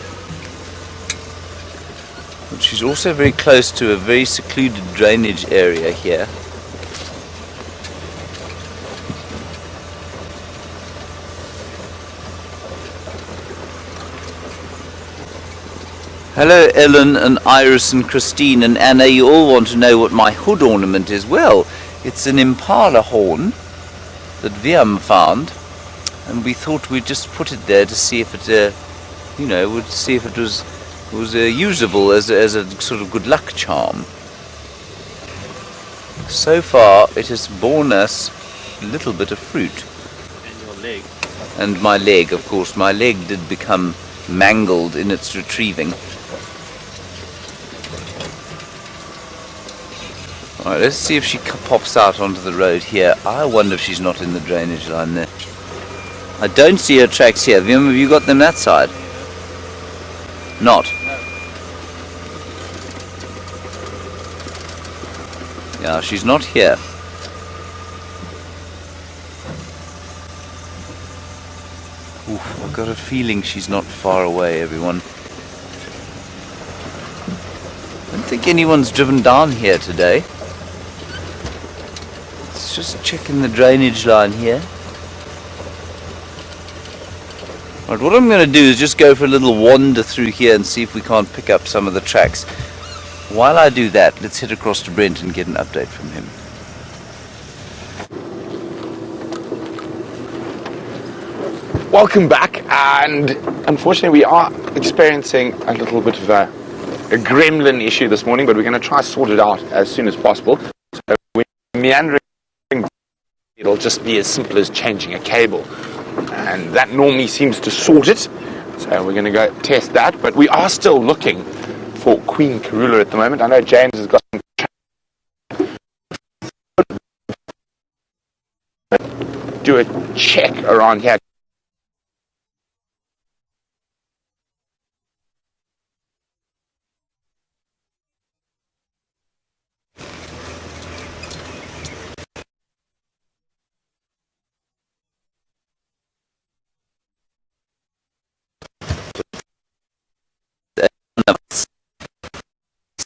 But she's also very close to a very secluded drainage area here. Hello Ellen and Iris and Christine and Anna, you all want to know what my hood ornament is. Well, it's an impala horn that Viam found, and we thought we'd just put it there to see if it, would see if it was usable as a sort of good luck charm. So far it has borne us a little bit of fruit. And your leg. And my leg, of course. My leg did become mangled in its retrieving. Alright, let's see if she pops out onto the road here. I wonder if she's not in the drainage line there. I don't see her tracks here. Have you got them that side? Not? No. Yeah, she's not here. Oof, I've got a feeling she's not far away, everyone. I don't think anyone's driven down here today. Let's just check in the drainage line here. Right, what I'm going to do is just go for a little wander through here and see if we can't pick up some of the tracks. While I do that, let's head across to Brent and get an update from him. Welcome back, and unfortunately we are experiencing a little bit of a gremlin issue this morning, but we're going to try to sort it out as soon as possible. So we're meandering, it'll just be as simple as changing a cable, and that normally seems to sort it, so we're going to go test that. But we are still looking for Queen Karula at the moment. I know James has got some. Do a check around here.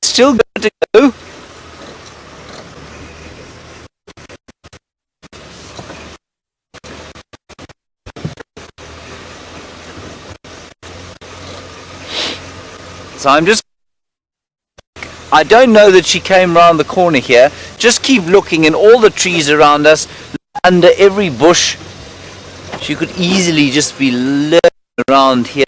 Still good to go. So I don't know that she came round the corner here. Just keep looking in all the trees around us, under every bush. She could easily just be lurking around here.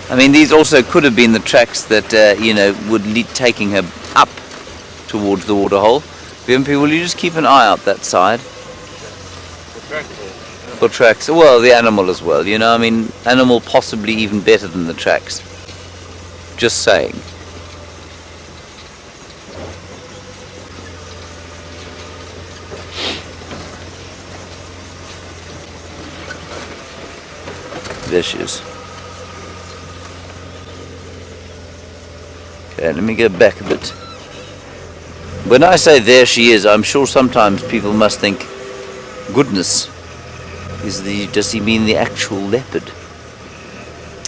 I mean, these also could have been the tracks that, you know, would lead taking her up towards the waterhole. Wimpy, will you just keep an eye out that side? For tracks, well, the animal as well, you know, I mean, animal possibly even better than the tracks. Just saying. There she is. Okay, let me go back a bit. When I say there she is, I'm sure sometimes people must think, goodness, does he mean the actual leopard?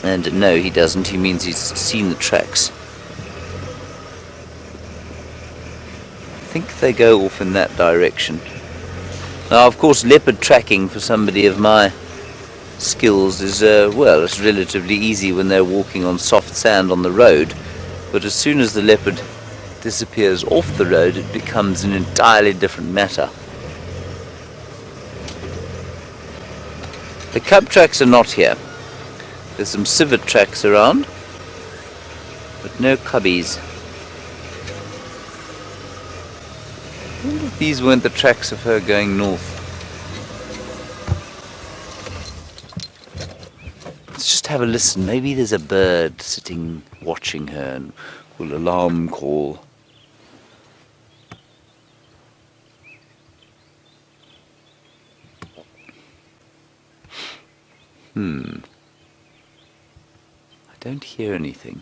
And no, he doesn't. He means he's seen the tracks. I think they go off in that direction. Now, of course, leopard tracking for somebody of my skills is, well, it's relatively easy when they're walking on soft sand on the road. But as soon as the leopard disappears off the road, it becomes an entirely different matter. The cub tracks are not here. There's some civet tracks around, but no cubbies. I wonder if these weren't the tracks of her going north. Let's just have a listen. Maybe there's a bird sitting watching her and will alarm call. I don't hear anything.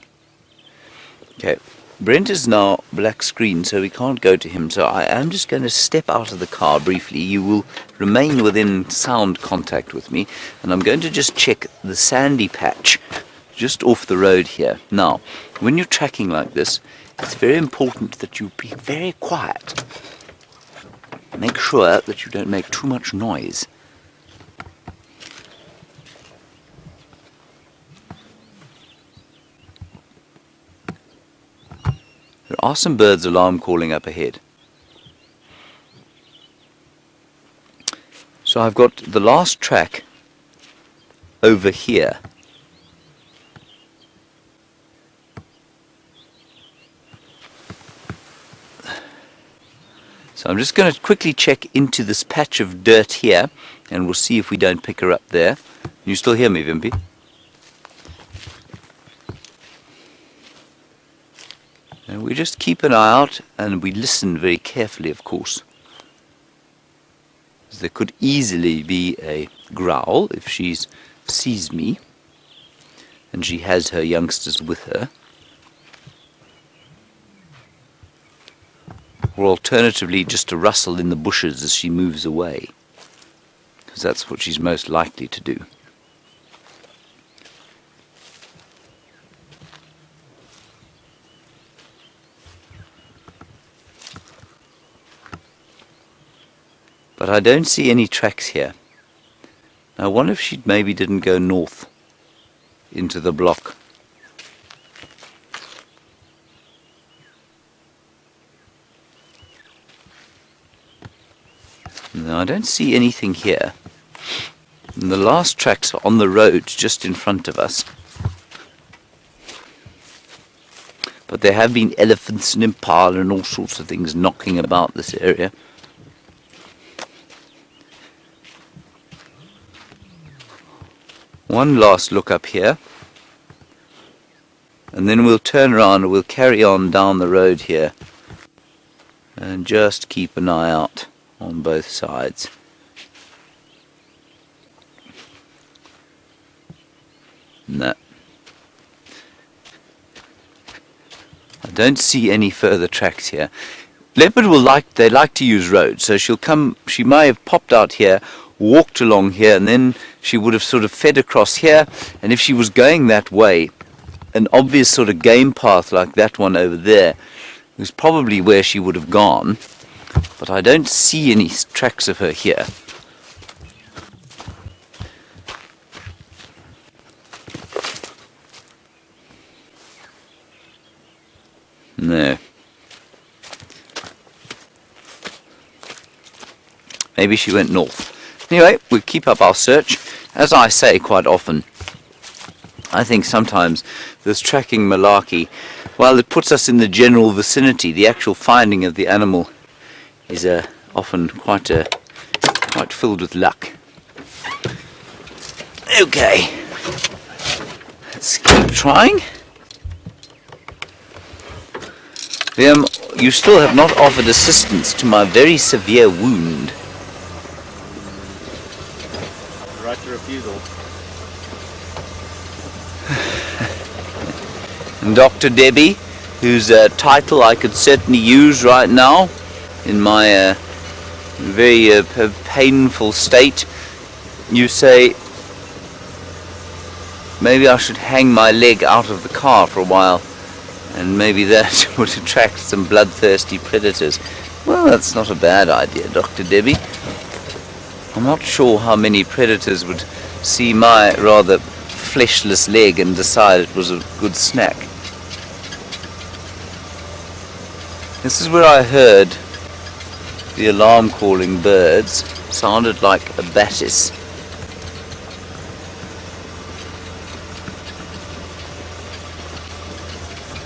Okay, Brent is now black screen, so we can't go to him, so I am just going to step out of the car briefly. You will remain within sound contact with me, and I'm going to just check the sandy patch just off the road here. Now, when you're tracking like this, it's very important that you be very quiet. Make sure that you don't make too much noise. There are some birds alarm calling up ahead. So I've got the last track over here. So I'm just going to quickly check into this patch of dirt here, and we'll see if we don't pick her up there. You still hear me, Wimpy? And we just keep an eye out, and we listen very carefully, of course. There could easily be a growl if she sees me, and she has her youngsters with her. Or alternatively, just a rustle in the bushes as she moves away, because that's what she's most likely to do. But I don't see any tracks here. I wonder if she maybe didn't go north into the block. No, I don't see anything here. And the last tracks are on the road just in front of us. But there have been elephants and impala and all sorts of things knocking about this area. one last look up here, and then we'll turn around and we'll carry on down the road here and just keep an eye out on both sides. No, I don't see any further tracks here. Leopard they like to use roads, so she may have popped out here, walked along here, and then she would have sort of fed across here, and if she was going that way, an obvious sort of game path like that one over there was probably where she would have gone, but I don't see any tracks of her here. No. Maybe she went north. Anyway, we'll keep up our search. As I say quite often, I think sometimes this tracking malarkey, while it puts us in the general vicinity, the actual finding of the animal is often quite filled with luck. Okay, let's keep trying. Liam, you still have not offered assistance to my very severe wound. Right to refusal. And Dr. Debbie, whose title I could certainly use right now in my very painful state, you say maybe I should hang my leg out of the car for a while, and maybe that would attract some bloodthirsty predators. Well, that's not a bad idea, Dr. Debbie. I'm not sure how many predators would see my rather fleshless leg and decide it was a good snack. This is where I heard the alarm calling birds. Sounded like a batis.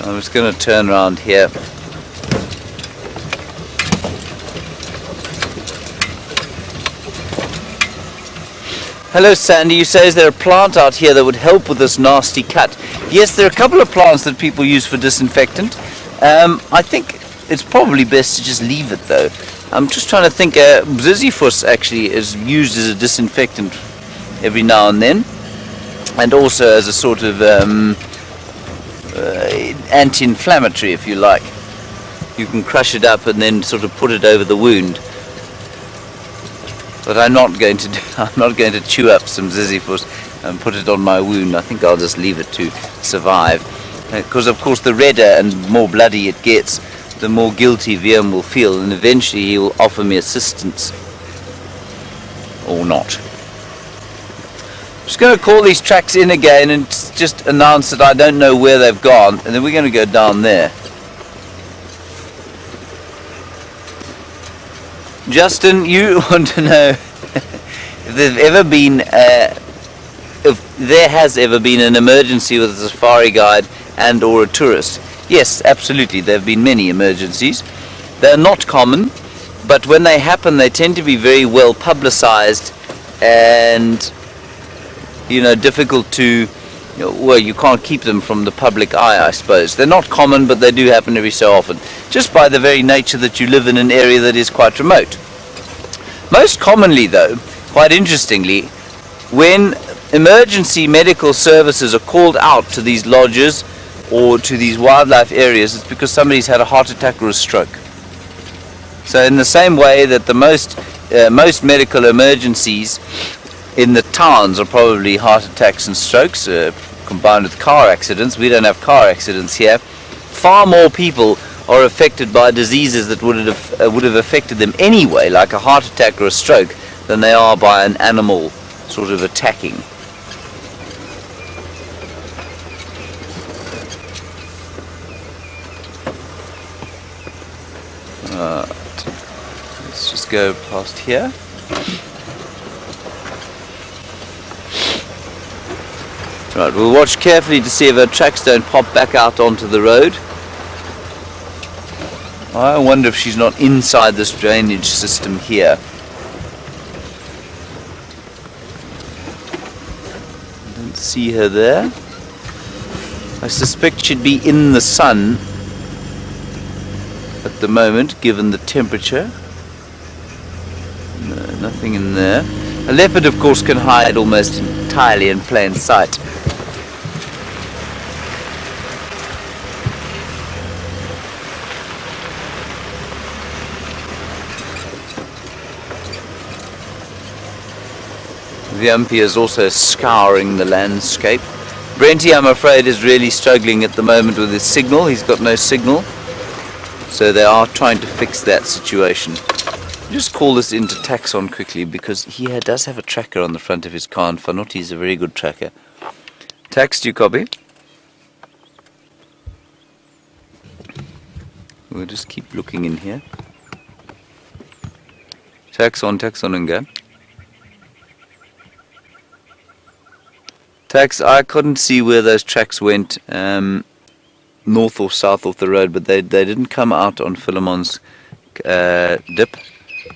I'm just going to turn around here. Hello Sandy, you say is there a plant out here that would help with this nasty cut? Yes, there are a couple of plants that people use for disinfectant. I think it's probably best to just leave it though. I'm just trying to think, Ziziphus actually is used as a disinfectant every now and then, and also as a sort of anti-inflammatory, if you like. You can crush it up and then sort of put it over the wound. But I'm not going to chew up some Ziziphus and put it on my wound. I think I'll just leave it to survive. Because of course the redder and more bloody it gets, the more guilty Liam will feel, and eventually he will offer me assistance. Or not. I'm just going to call these tracks in again and just announce that I don't know where they've gone, and then we're going to go down there. Justin, you want to know if there has ever been an emergency with a safari guide and or a tourist. Yes, absolutely, there have been many emergencies. They're not common, but when they happen they tend to be very well publicized and, you know, difficult to, well, you can't keep them from the public eye, I suppose. They're not common, but they do happen every so often, just by the very nature that you live in an area that is quite remote. Most commonly, though, quite interestingly, when emergency medical services are called out to these lodges or to these wildlife areas, it's because somebody's had a heart attack or a stroke. So in the same way that the most medical emergencies in the towns are probably heart attacks and strokes combined with car accidents. We don't have car accidents here. Far more people are affected by diseases that would have affected them anyway, like a heart attack or a stroke, than they are by an animal sort of attacking. Let's just go past here. Right, we'll watch carefully to see if our tracks don't pop back out onto the road. I wonder if she's not inside this drainage system here. I see her there. I suspect she'd be in the sun at the moment, given the temperature. No, nothing in there. A leopard, of course, can hide almost entirely in plain sight. The Umpy is also scouring the landscape. Brenty, I'm afraid, is really struggling at the moment with his signal. He's got no signal. So they are trying to fix that situation. Just call this into Taxon quickly, because he does have a tracker on the front of his car, and Fanuti is a very good tracker. Tax, do you copy? We'll just keep looking in here. Taxon and go. Tax, I couldn't see where those tracks went north or south of the road, but they didn't come out on Philemon's dip.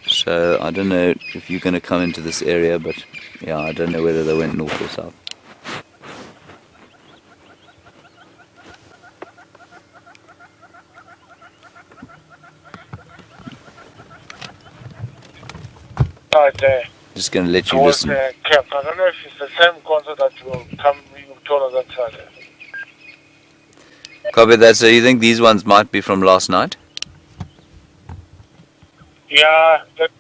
So I don't know if you're going to come into this area, but yeah, I don't know whether they went north or south. Just going to let you listen. Camp. I don't know if it's the same concert that will come, you told us that Saturday. Copy that. So you think these ones might be from last night? Yeah, that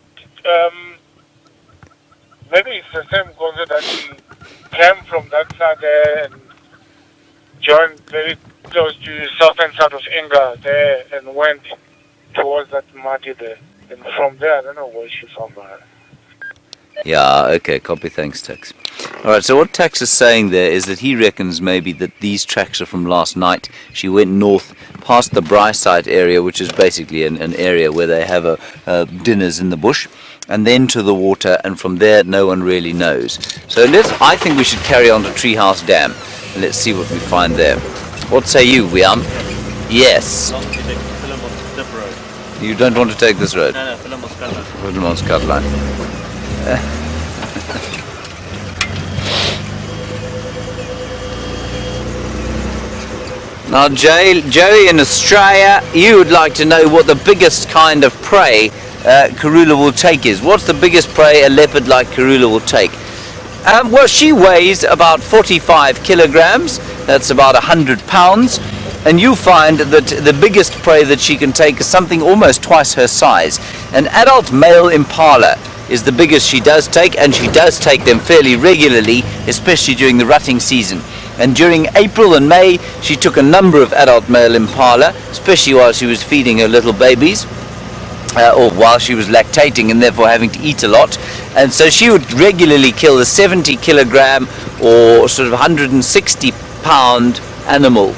maybe it's the same concert that we came from that side there and joined very close to southern side of Enga there and went towards that Mati there. And from there, I don't know where she's from. Yeah, okay, copy, thanks, Tex. Alright, so what Tex is saying there is that he reckons maybe that these tracks are from last night. She went north past the Bryside area, which is basically an area where they have dinners in the bush, and then to the water, and from there no one really knows. So I think we should carry on to Treehouse Dam, and let's see what we find there. What say you, Wiam? Yes. You don't want to take this road? No, Philemon's cut line. Philemon's cut line. Now, Joey in Australia, you would like to know what the biggest kind of prey Karula will take is. What's the biggest prey a leopard like Karula will take? Well, she weighs about 45 kilograms. That's about 100 pounds. And you find that the biggest prey that she can take is something almost twice her size. An adult male impala is the biggest she does take, and she does take them fairly regularly, especially during the rutting season. And during April and May, she took a number of adult male impala, especially while she was feeding her little babies, or while she was lactating and therefore having to eat a lot. And so she would regularly kill a 70 kilogram or sort of 160 pound animal.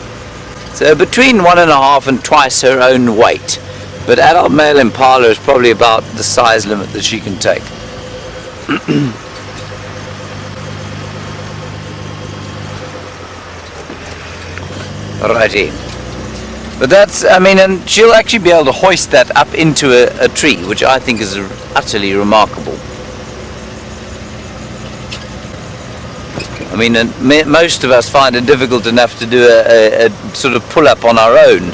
So between 1.5 and twice her own weight. But adult male impala is probably about the size limit that she can take. Righty. But that's, I mean, and she'll actually be able to hoist that up into a tree, which I think is utterly remarkable. I mean, and most of us find it difficult enough to do a sort of pull-up on our own,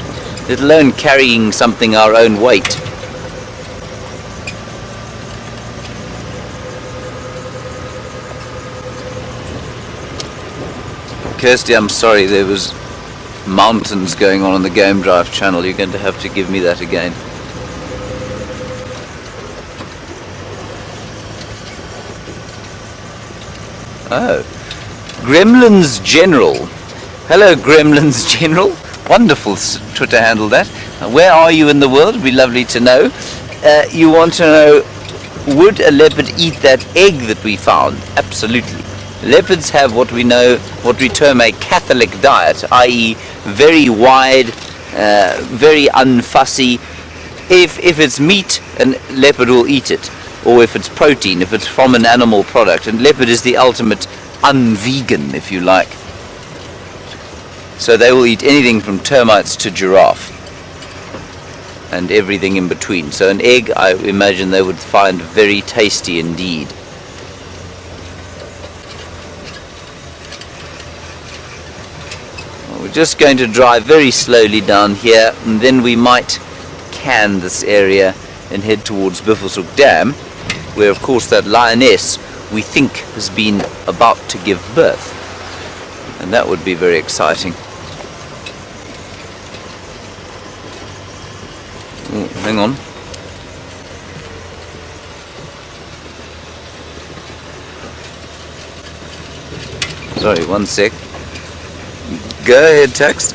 let alone carrying something our own weight. Kirsty, I'm sorry, there was mountains going on the Game Drive channel. You're going to have to give me that again. Oh, Gremlins General. Hello, Gremlins General. Wonderful Twitter handle that. Where are you in the world? It'd be lovely to know. You want to know, would a leopard eat that egg that we found? Absolutely. Leopards have what we term a Catholic diet, i.e. very wide, very unfussy. If it's meat, a leopard will eat it. Or if it's protein, if it's from an animal product. And leopard is the ultimate un-vegan, if you like. So they will eat anything from termites to giraffe. And everything in between. So an egg, I imagine they would find very tasty indeed. We're just going to drive very slowly down here, and then we might can this area and head towards Buffelshoek Dam, where of course that lioness we think has been about to give birth, and that would be very exciting. Oh, hang on. Sorry, one sec. Go ahead, Tex.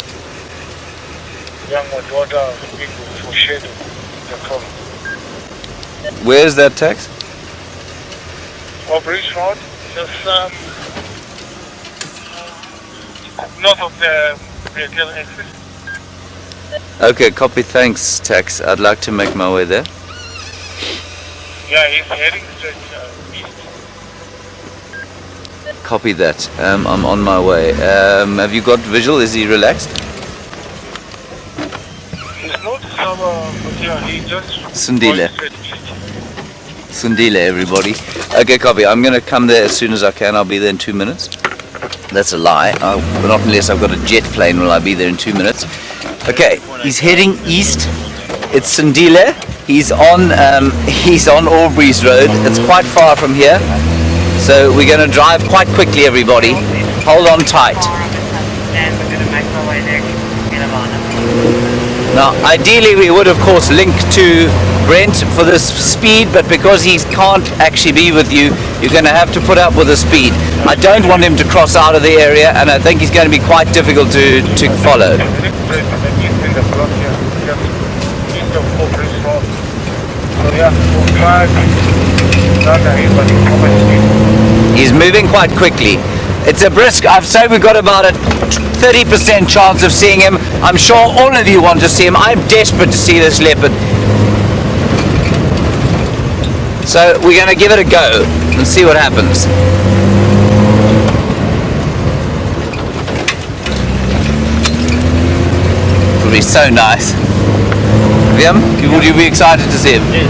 Young my daughter looking for shade in the car. Where's that, Tex? Bridge Road, just north of the retail exit. Okay, copy, thanks, Tex. I'd like to make my way there. Yeah, he's heading straight east. Copy that. I'm on my way. Have you got visual? Is he relaxed? He's not sober, but yeah, he just... Sindile. going straight east. Sindile, everybody. Okay, copy. I'm going to come there as soon as I can. I'll be there in 2 minutes. That's a lie. Not unless I've got a jet plane will I be there in 2 minutes. Okay, he's heading east. It's Sindile. He's on Aubrey's Road. It's quite far from here. So we're going to drive quite quickly, everybody. Hold on tight. Now, ideally we would of course link to Brent for this speed, but because he can't actually be with you, you're going to have to put up with the speed. I don't want him to cross out of the area, and I think he's going to be quite difficult to follow. He's moving quite quickly. It's a brisk, I've said we've got about a 30% chance of seeing him. I'm sure all of you want to see him. I'm desperate to see this leopard. So we're going to give it a go and see what happens. It'll be so nice. Liam, would you be excited to see him? Yes.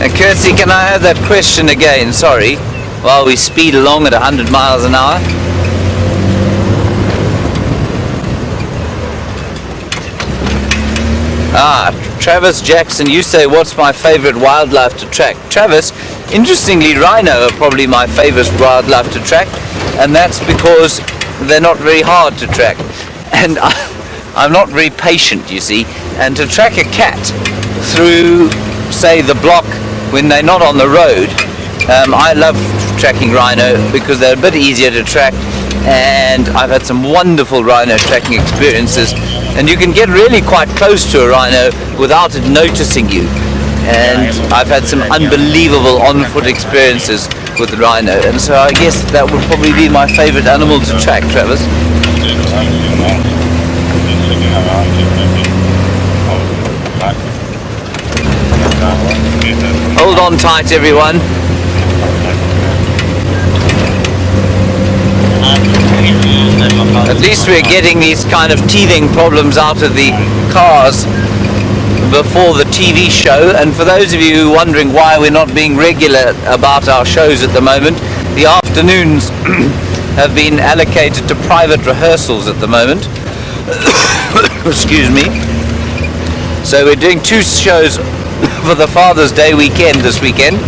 And Kirsty, can I have that question again? Sorry. While we speed along at 100 miles an hour. Travis Jackson, you say, what's my favorite wildlife to track? Travis, interestingly, rhino are probably my favorite wildlife to track, and that's because they're not very hard to track. And I'm not very patient, you see, and to track a cat through, say, the block when they're not on the road, I love tracking rhino because they're a bit easier to track, and I've had some wonderful rhino tracking experiences, and you can get really quite close to a rhino without it noticing you, and I've had some unbelievable on-foot experiences with the rhino, and so I guess that would probably be my favorite animal to track, Travis. Hold on tight, everyone. At least we're getting these kind of teething problems out of the cars before the TV show. And for those of you wondering why we're not being regular about our shows at the moment, the afternoons have been allocated to private rehearsals at the moment. Excuse me. So we're doing 2 shows for the Father's Day weekend this weekend.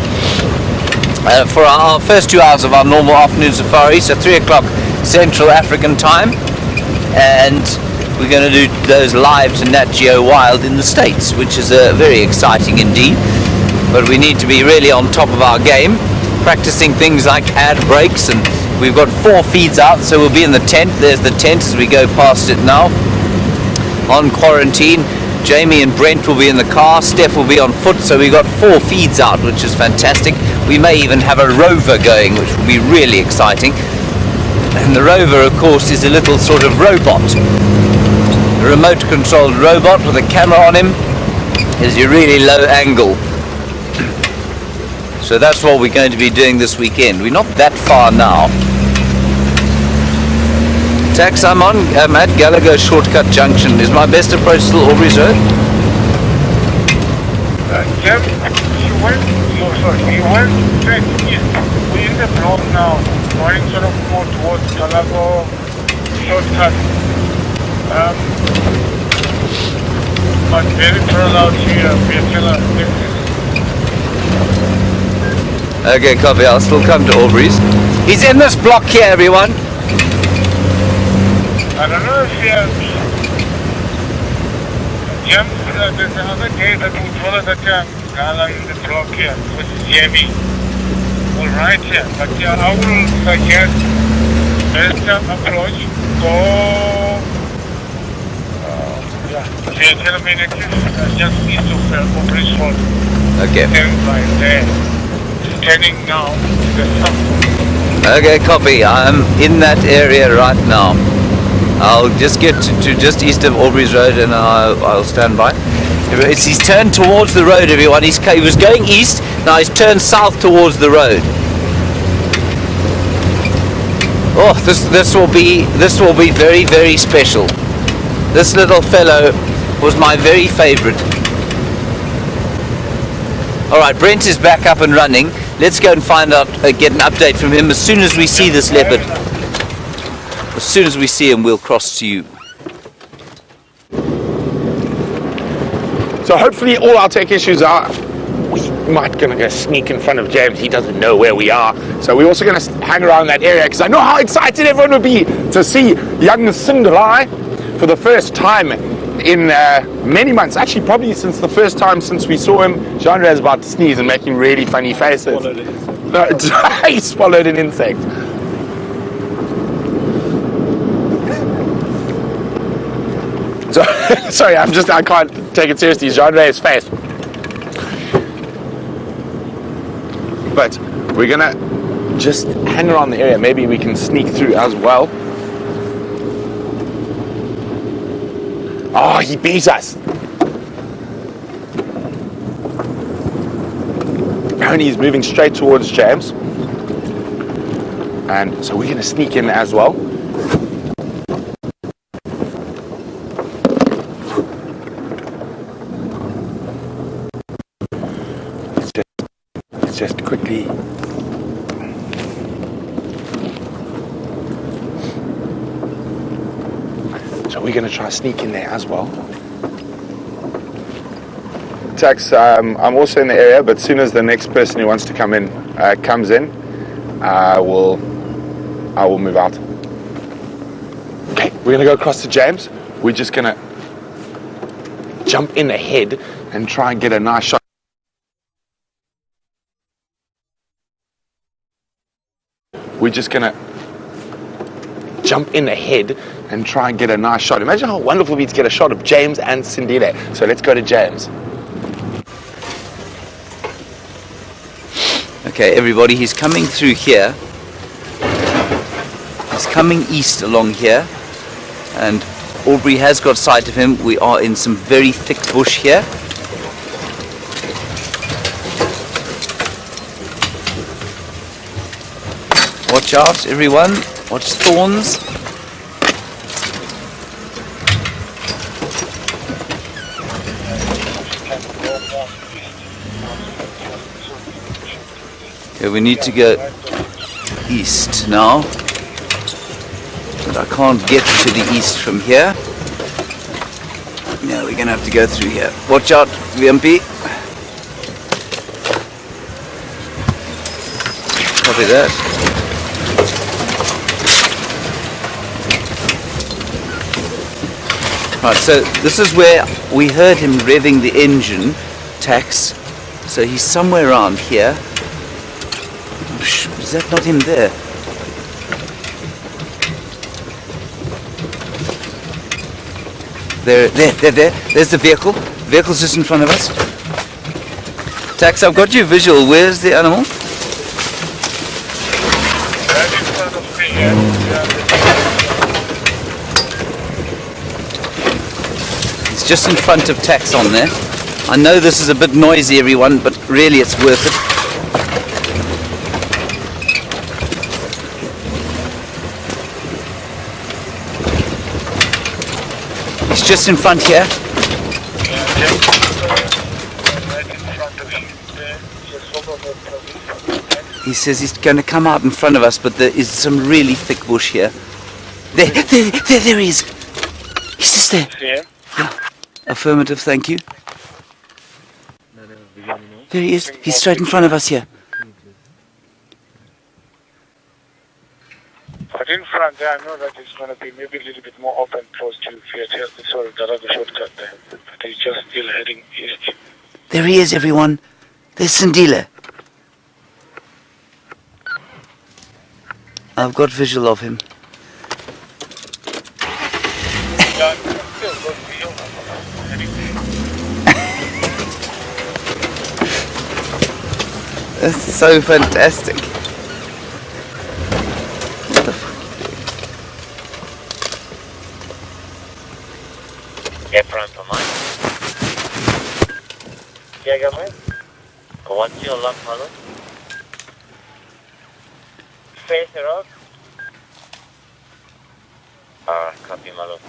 For our first 2 hours of our normal afternoon safari, so 3 o'clock Central African time, and we're going to do those live to Nat.Geo Wild in the States, which is very exciting indeed. But we need to be really on top of our game, practicing things like ad breaks, and we've got 4 feeds out, so we'll be in the tent. There's the tent as we go past it now. On quarantine, Jamie and Brent will be in the car, Steph will be on foot, so we've got 4 feeds out, which is fantastic. We may even have a rover going, which will be really exciting. And the rover, of course, is a little sort of robot. A remote-controlled robot with a camera on him. Is a really low angle. So that's what we're going to be doing this weekend. We're not that far now. Tax, I'm at Gallagher Shortcut Junction. Is my best approach still Aubrey's Road? Jim, he went straight east. We're in the block now, going sort of more towards Calago, shortcut. But very thorough out here, Okay, copy. I'll still come to Aubrey's. He's in this block here, everyone. I don't know if he has... Jim, there's another gate that we follow that Gala in the block here, which is heavy. All right here, but I will suggest best approach, go... just east of Bridge Road. Okay. Stand right there. Standing now to the south. Okay, copy. I'm in that area right now. I'll just get to just east of Aubrey's Road and I'll stand by. He's turned towards the road, everyone. He was going east, now he's turned south towards the road. Oh, this will be very, very special. This little fellow was my very favorite. Alright, Brent is back up and running. Let's go and find out, get an update from him as soon as we see this leopard. As soon as we see him, we'll cross to you. So hopefully all our tech issues are, we might gonna go sneak in front of James. He doesn't know where we are. So we're also gonna hang around that area because I know how excited everyone would be to see young Sindile for the first time in many months. Actually, probably since the first time since we saw him. Genre is about to sneeze and making really funny faces. He swallowed an insect. So, sorry, I can't take it seriously. Genre's face. But we're gonna just hang around the area. Maybe we can sneak through as well. Oh, he beat us. Apparently he's moving straight towards James. And so we're gonna sneak in as well. Let's just quickly. So we're going to try sneak in there as well. Tax, I'm also in the area, but as soon as the next person who wants to come in comes in, I will move out. Okay, we're going to go across to James. We're just going to jump in ahead and try and get a nice shot. We're just going to jump in ahead and try and get a nice shot. Imagine how wonderful it would be to get a shot of James and Sindile. So let's go to James. Okay, everybody, he's coming through here. He's coming east along here. And Aubrey has got sight of him. We are in some very thick bush here. Watch out, everyone. Watch thorns. Okay, we need to go east now. But I can't get to the east from here. Yeah, we're going to have to go through here. Watch out, VMP. Copy that. Right, so this is where we heard him revving the engine, Tax. So he's somewhere around here. Is that not him there? There. There's the vehicle. The vehicle's just in front of us. Tax, I've got you visual. Where's the animal? Right in front of me, yeah. Just in front of Tax on there. I know this is a bit noisy, everyone, but really it's worth it. He's just in front here. Right in He says he's going to come out in front of us, but there is some really thick bush here. There he is. He's just there. Yeah. Affirmative, thank you. There he is. He's straight in front of us here. But in front there, I know that it's going to be maybe a little bit more open close to Fiat. Sorry, the other shortcut there. But he's just still heading east. There he is, everyone. There's Sindile. I've got visual of him. Yeah, I'm still going to you. Heading That's so fantastic. What the fuck? Che pronto, Mike? Spiega me? What's your luck, Malo? Face the road? Copy, Malo.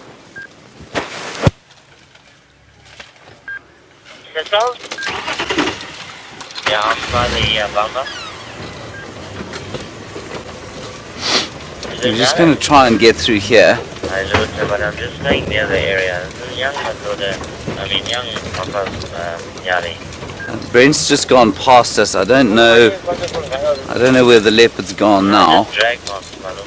Settle? Yeah, I'm by the bumper. We're just going to try and get through here. I looked, but I'm just staying near the area. Young, Yali. Brent's just gone past us. I don't know where the leopard's gone now. Drag marks, Malo.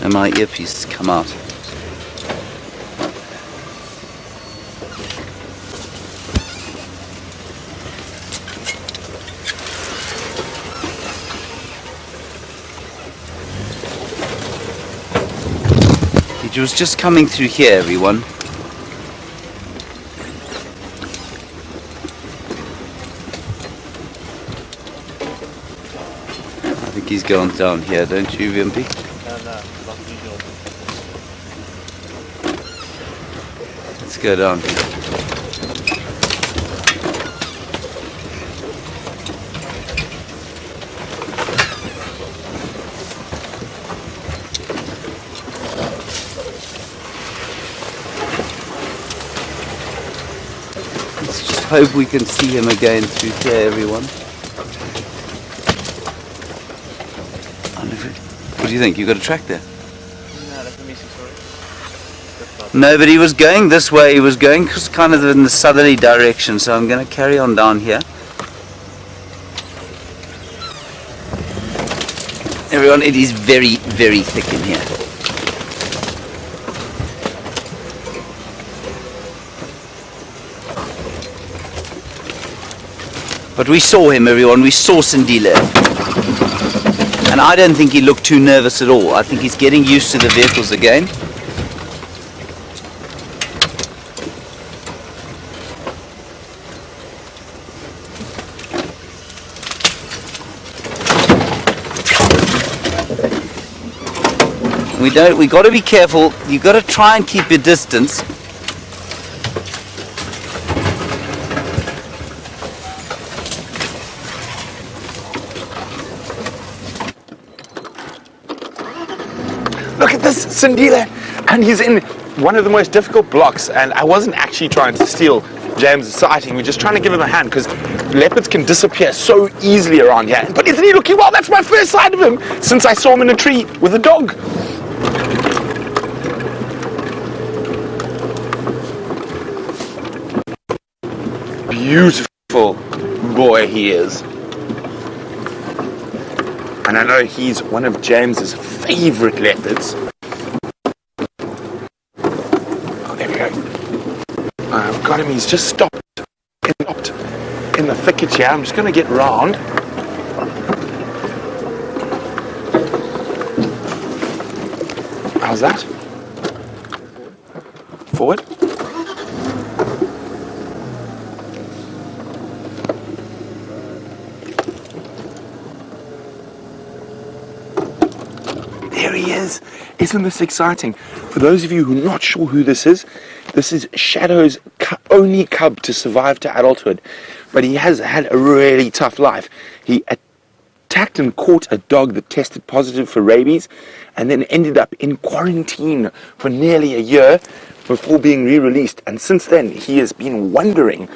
And my earpiece has come out. He was just coming through here, everyone. I think he's going down here, don't you, Wimpy? Let's go down here. Hope we can see him again through here, everyone. What do you think? You got a track there? No, that's a missing, sorry. No, but he was going this way. He was going kind of in the southerly direction, so I'm going to carry on down here. Everyone, it is very, very thick in here. But we saw him, everyone. We saw Sindile. And I don't think he looked too nervous at all. I think he's getting used to the vehicles again. We got to be careful. You got to try and keep your distance. Look at this, Sindile, and he's in one of the most difficult blocks, and I wasn't actually trying to steal James' sighting. We're just trying to give him a hand, because leopards can disappear so easily around here. But isn't he looking well? That's my first sight of him since I saw him in a tree with a dog. Beautiful boy he is. And I know he's one of James's favorite leopards. Oh, there we go. I've got him. He's just stopped in the thicket here. I'm just going to get round. How's that? Forward. There he is. Isn't this exciting? For those of you who are not sure who this is Shadow's only cub to survive to adulthood. But he has had a really tough life. He attacked and caught a dog that tested positive for rabies and then ended up in quarantine for nearly a year before being re-released. And since then, he has been wandering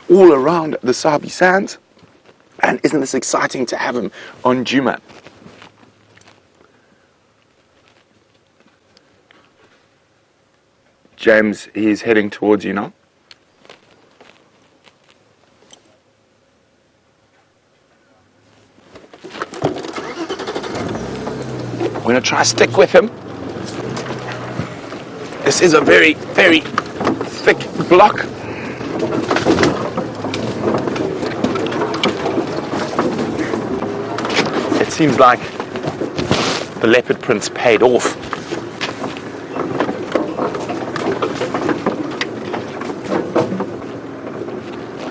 all around the Sabi Sands. And isn't this exciting to have him on Djuma? James, he's heading towards you now. We're going to try to stick with him. This is a very, very thick block. It seems like the leopard prints paid off.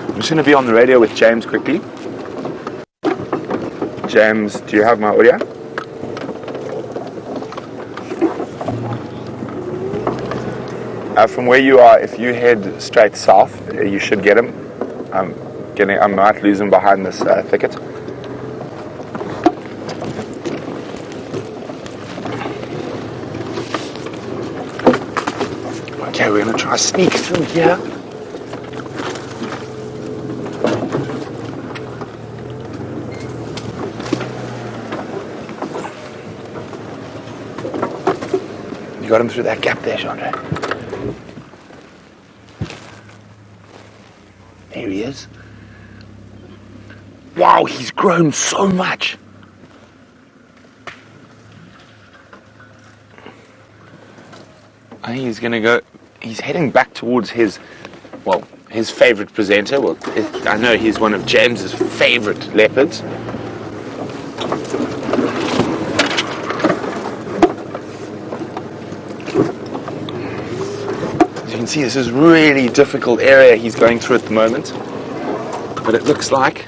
I'm just going to be on the radio with James quickly. James, do you have my audio? From where you are, if you head straight south, you should get him. I might lose him behind this thicket. Okay, we're going to try to sneak through here. You got him through that gap there, Chandra. There he is. Wow, he's grown so much. I think he's going to go, he's heading back towards his favorite presenter. Well, I know he's one of James's favorite leopards. As you can see, this is a really difficult area he's going through at the moment. But it looks like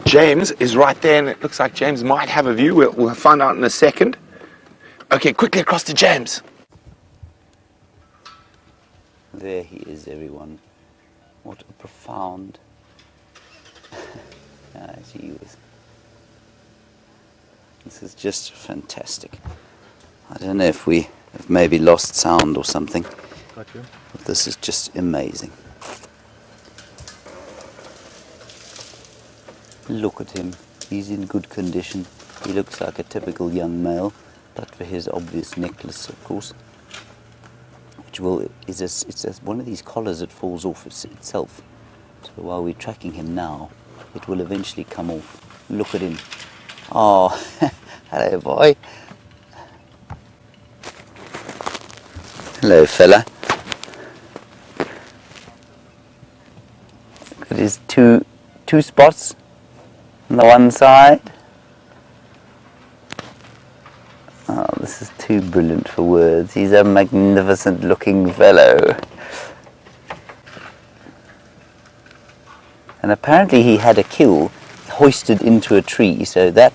James is right there, and it looks like James might have a view. We'll find out in a second. Okay, quickly across to James. There he is, everyone. What a profound... gee whiz. This is just fantastic. I don't know if we have maybe lost sound or something. But this is just amazing. Look at him. He's in good condition. He looks like a typical young male, but for his obvious necklace, of course. Which it's one of these collars that falls off itself. So while we're tracking him now, it will eventually come off. Look at him. Oh, hello boy. Hello fella. Look at his two spots on the one side. Oh, this is too brilliant for words. He's a magnificent looking fellow. And apparently he had a kill hoisted into a tree, so that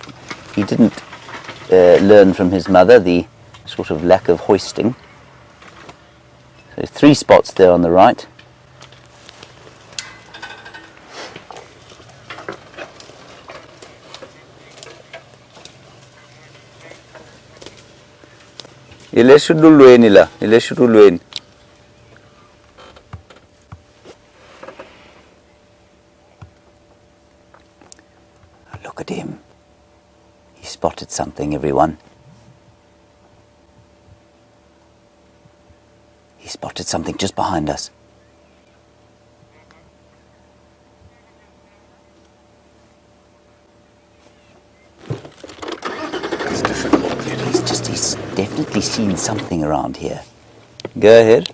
he didn't learn from his mother, the sort of lack of hoisting. So 3 spots there on the right. Look at him. He spotted something, everyone. He spotted something just behind us. That's difficult. He's definitely seen something around here. Go ahead.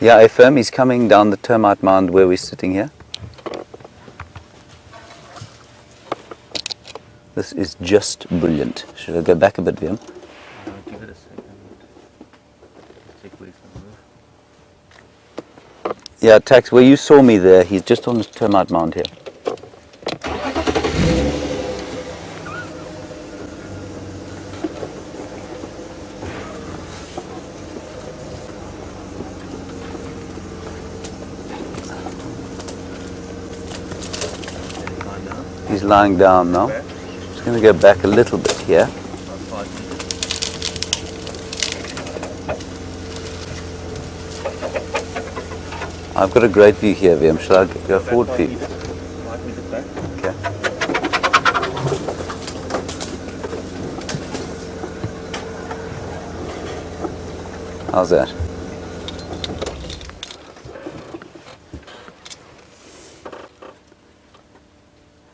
Yeah, FM, he's coming down the termite mound where we're sitting here. This is just brilliant. Should I go back a bit, Viam? Give it a second. Check where he's going to move. Yeah, Tax, where you saw me there, he's just on the termite mound here. He's lying down now. Just going to go back a little bit here. I've got a great view here, Liam. Shall I go forward for you? 5 meters back. Okay. How's that?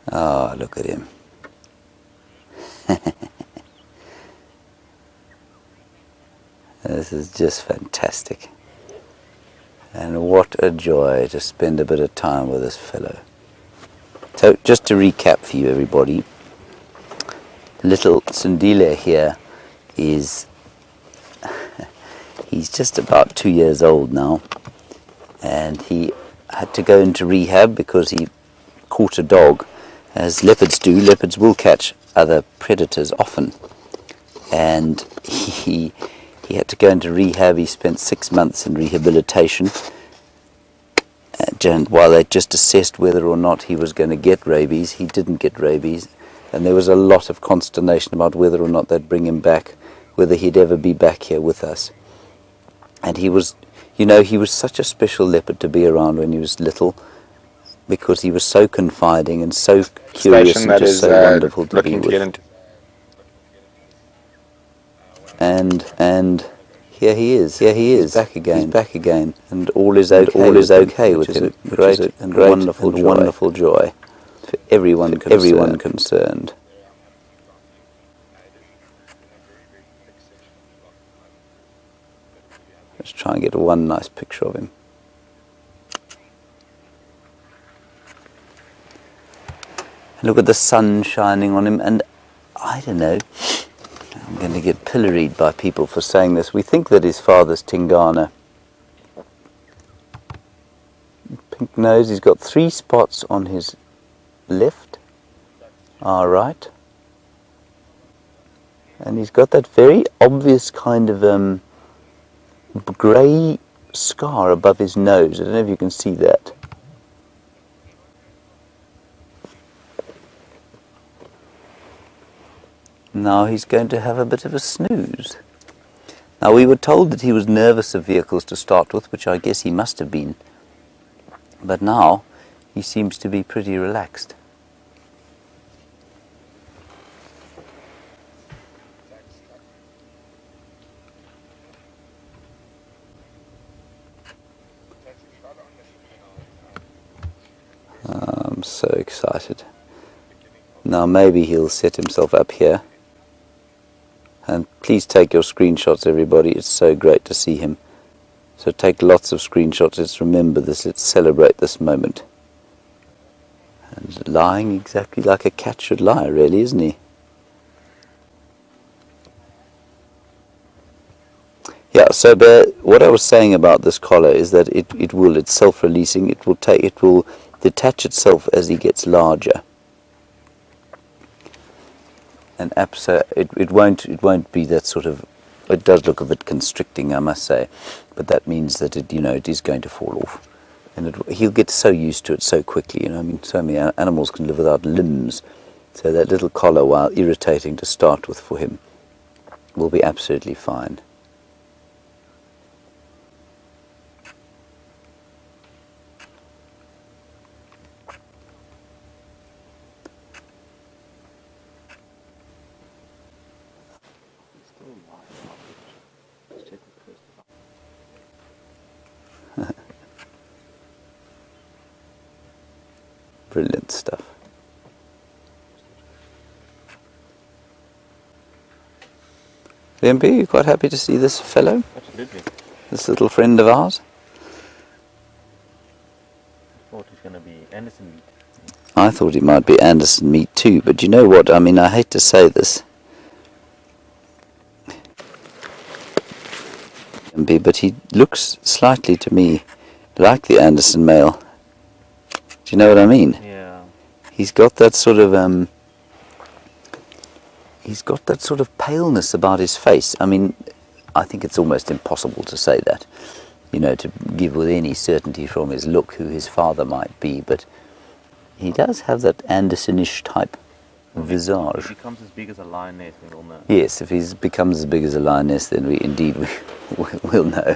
Oh, look at him. This is just fantastic. And what a joy to spend a bit of time with this fellow. So, just to recap for you everybody, little Sindile here is, he's just about 2 years old now, and he had to go into rehab because he caught a dog. As leopards do, leopards will catch other predators often, and he had to go into rehab. He spent 6 months in rehabilitation, and while they just assessed whether or not he was going to get rabies. He didn't get rabies, and there was a lot of consternation about whether or not they'd bring him back, whether he'd ever be back here with us. And he was, you know, he was such a special leopard to be around when he was little, because he was so confiding and so curious and just so wonderful to be with. And here he is, he's back again, and all is okay with him, which is a wonderful joy for everyone concerned. Let's try and get one nice picture of him. Look at the sun shining on him, and I don't know, I'm going to get pilloried by people for saying this. We think that his father's Tingana. Pink nose, he's got 3 spots on his left, our right, and he's got that very obvious kind of grey scar above his nose. I don't know if you can see that. Now he's going to have a bit of a snooze. Now we were told that he was nervous of vehicles to start with, which I guess he must have been. But now he seems to be pretty relaxed. I'm so excited. Now maybe he'll set himself up here. And please take your screenshots, everybody. It's so great to see him. So take lots of screenshots. Let's remember this. Let's celebrate this moment. And lying exactly like a cat should lie, really, isn't he? Yeah, so what I was saying about this collar is that it's self-releasing. It will detach itself as he gets larger. And so it won't be that sort of. It does look a bit constricting, I must say, but that means that it is going to fall off, and he'll get so used to it so quickly. I mean, so many animals can live without limbs, so that little collar, while irritating to start with for him, will be absolutely fine. Brilliant stuff. VMP, you quite happy to see this fellow? Absolutely. This little friend of ours? I thought he's going to be Anderson meat. I thought he might be Anderson meat too, but you know what? I mean, I hate to say this, but he looks slightly to me like the Anderson male. Do you know what I mean? Yeah. He's got that sort of paleness about his face. I mean, I think it's almost impossible to say that, to give with any certainty from his look who his father might be, but He does have that Andersonish type If visage. he becomes as big as a lioness, then we'll know. Yes, if he becomes as big as a lioness, then we'll know.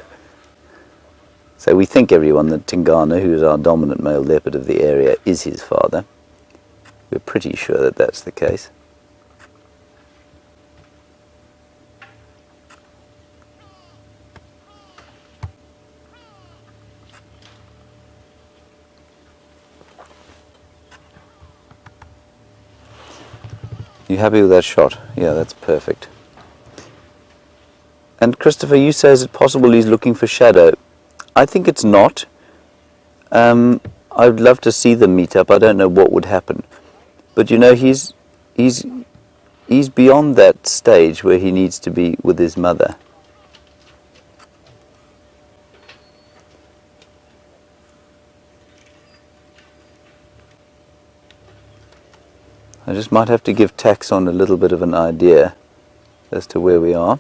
So we think, everyone, that Tingana, who is our dominant male leopard of the area, is his father. We're pretty sure that that's the case. You happy with that shot? Yeah, that's perfect. And Christopher, you say, is it possible he's looking for shadow? I think it's not. I'd love to see them meet up. I don't know what would happen. But you know, he's beyond that stage where he needs to be with his mother. I just might have to give Taxon a little bit of an idea as to where we are.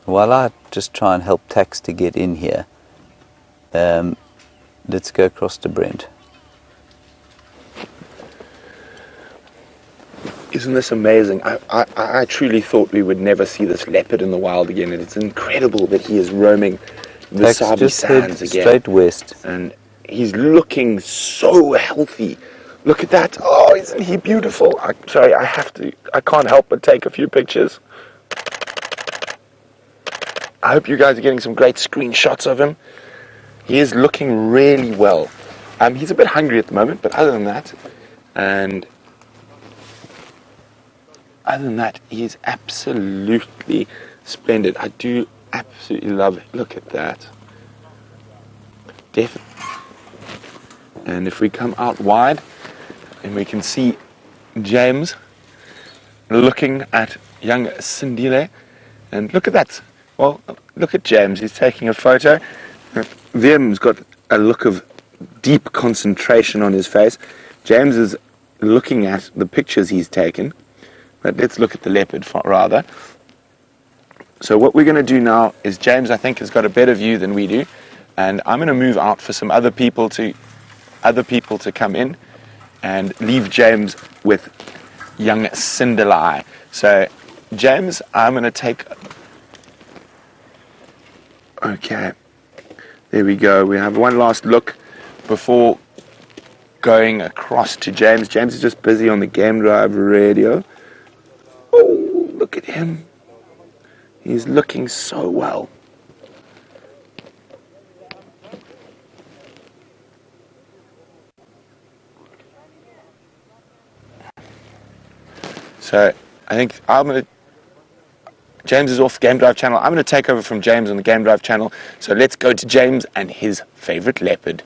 While I just try and help Tax to get in here, let's go across to Brent. Isn't this amazing? I truly thought we would never see this leopard in the wild again, and it's incredible that he is roaming the Tax, Sabi just Sands head again. straight west. And he's looking so healthy. Look at that. Oh, isn't he beautiful? Sorry, I can't help but take a few pictures. I hope you guys are getting some great screenshots of him. He is looking really well. He's a bit hungry at the moment, but other than that, he is absolutely splendid. I do absolutely love it. Look at that. Definitely. And if we come out wide, and we can see James looking at young Sindile, and look at that. Well, look at James. He's taking a photo. Wiem's got a look of deep concentration on his face. James is looking at the pictures he's taken. But let's look at the leopard rather. So what we're going to do now is, James, I think, has got a better view than we do, and I'm going to move out for some other people to come in, and leave James with young Sindile. So, James, I'm going to take. Okay, there we go. We have one last look before going across to James. James is just busy on the game drive radio. Oh, look at him. He's looking so well. So, I think James is off Game Drive channel. I'm going to take over from James on the Game Drive channel. So let's go to James and his favorite leopard.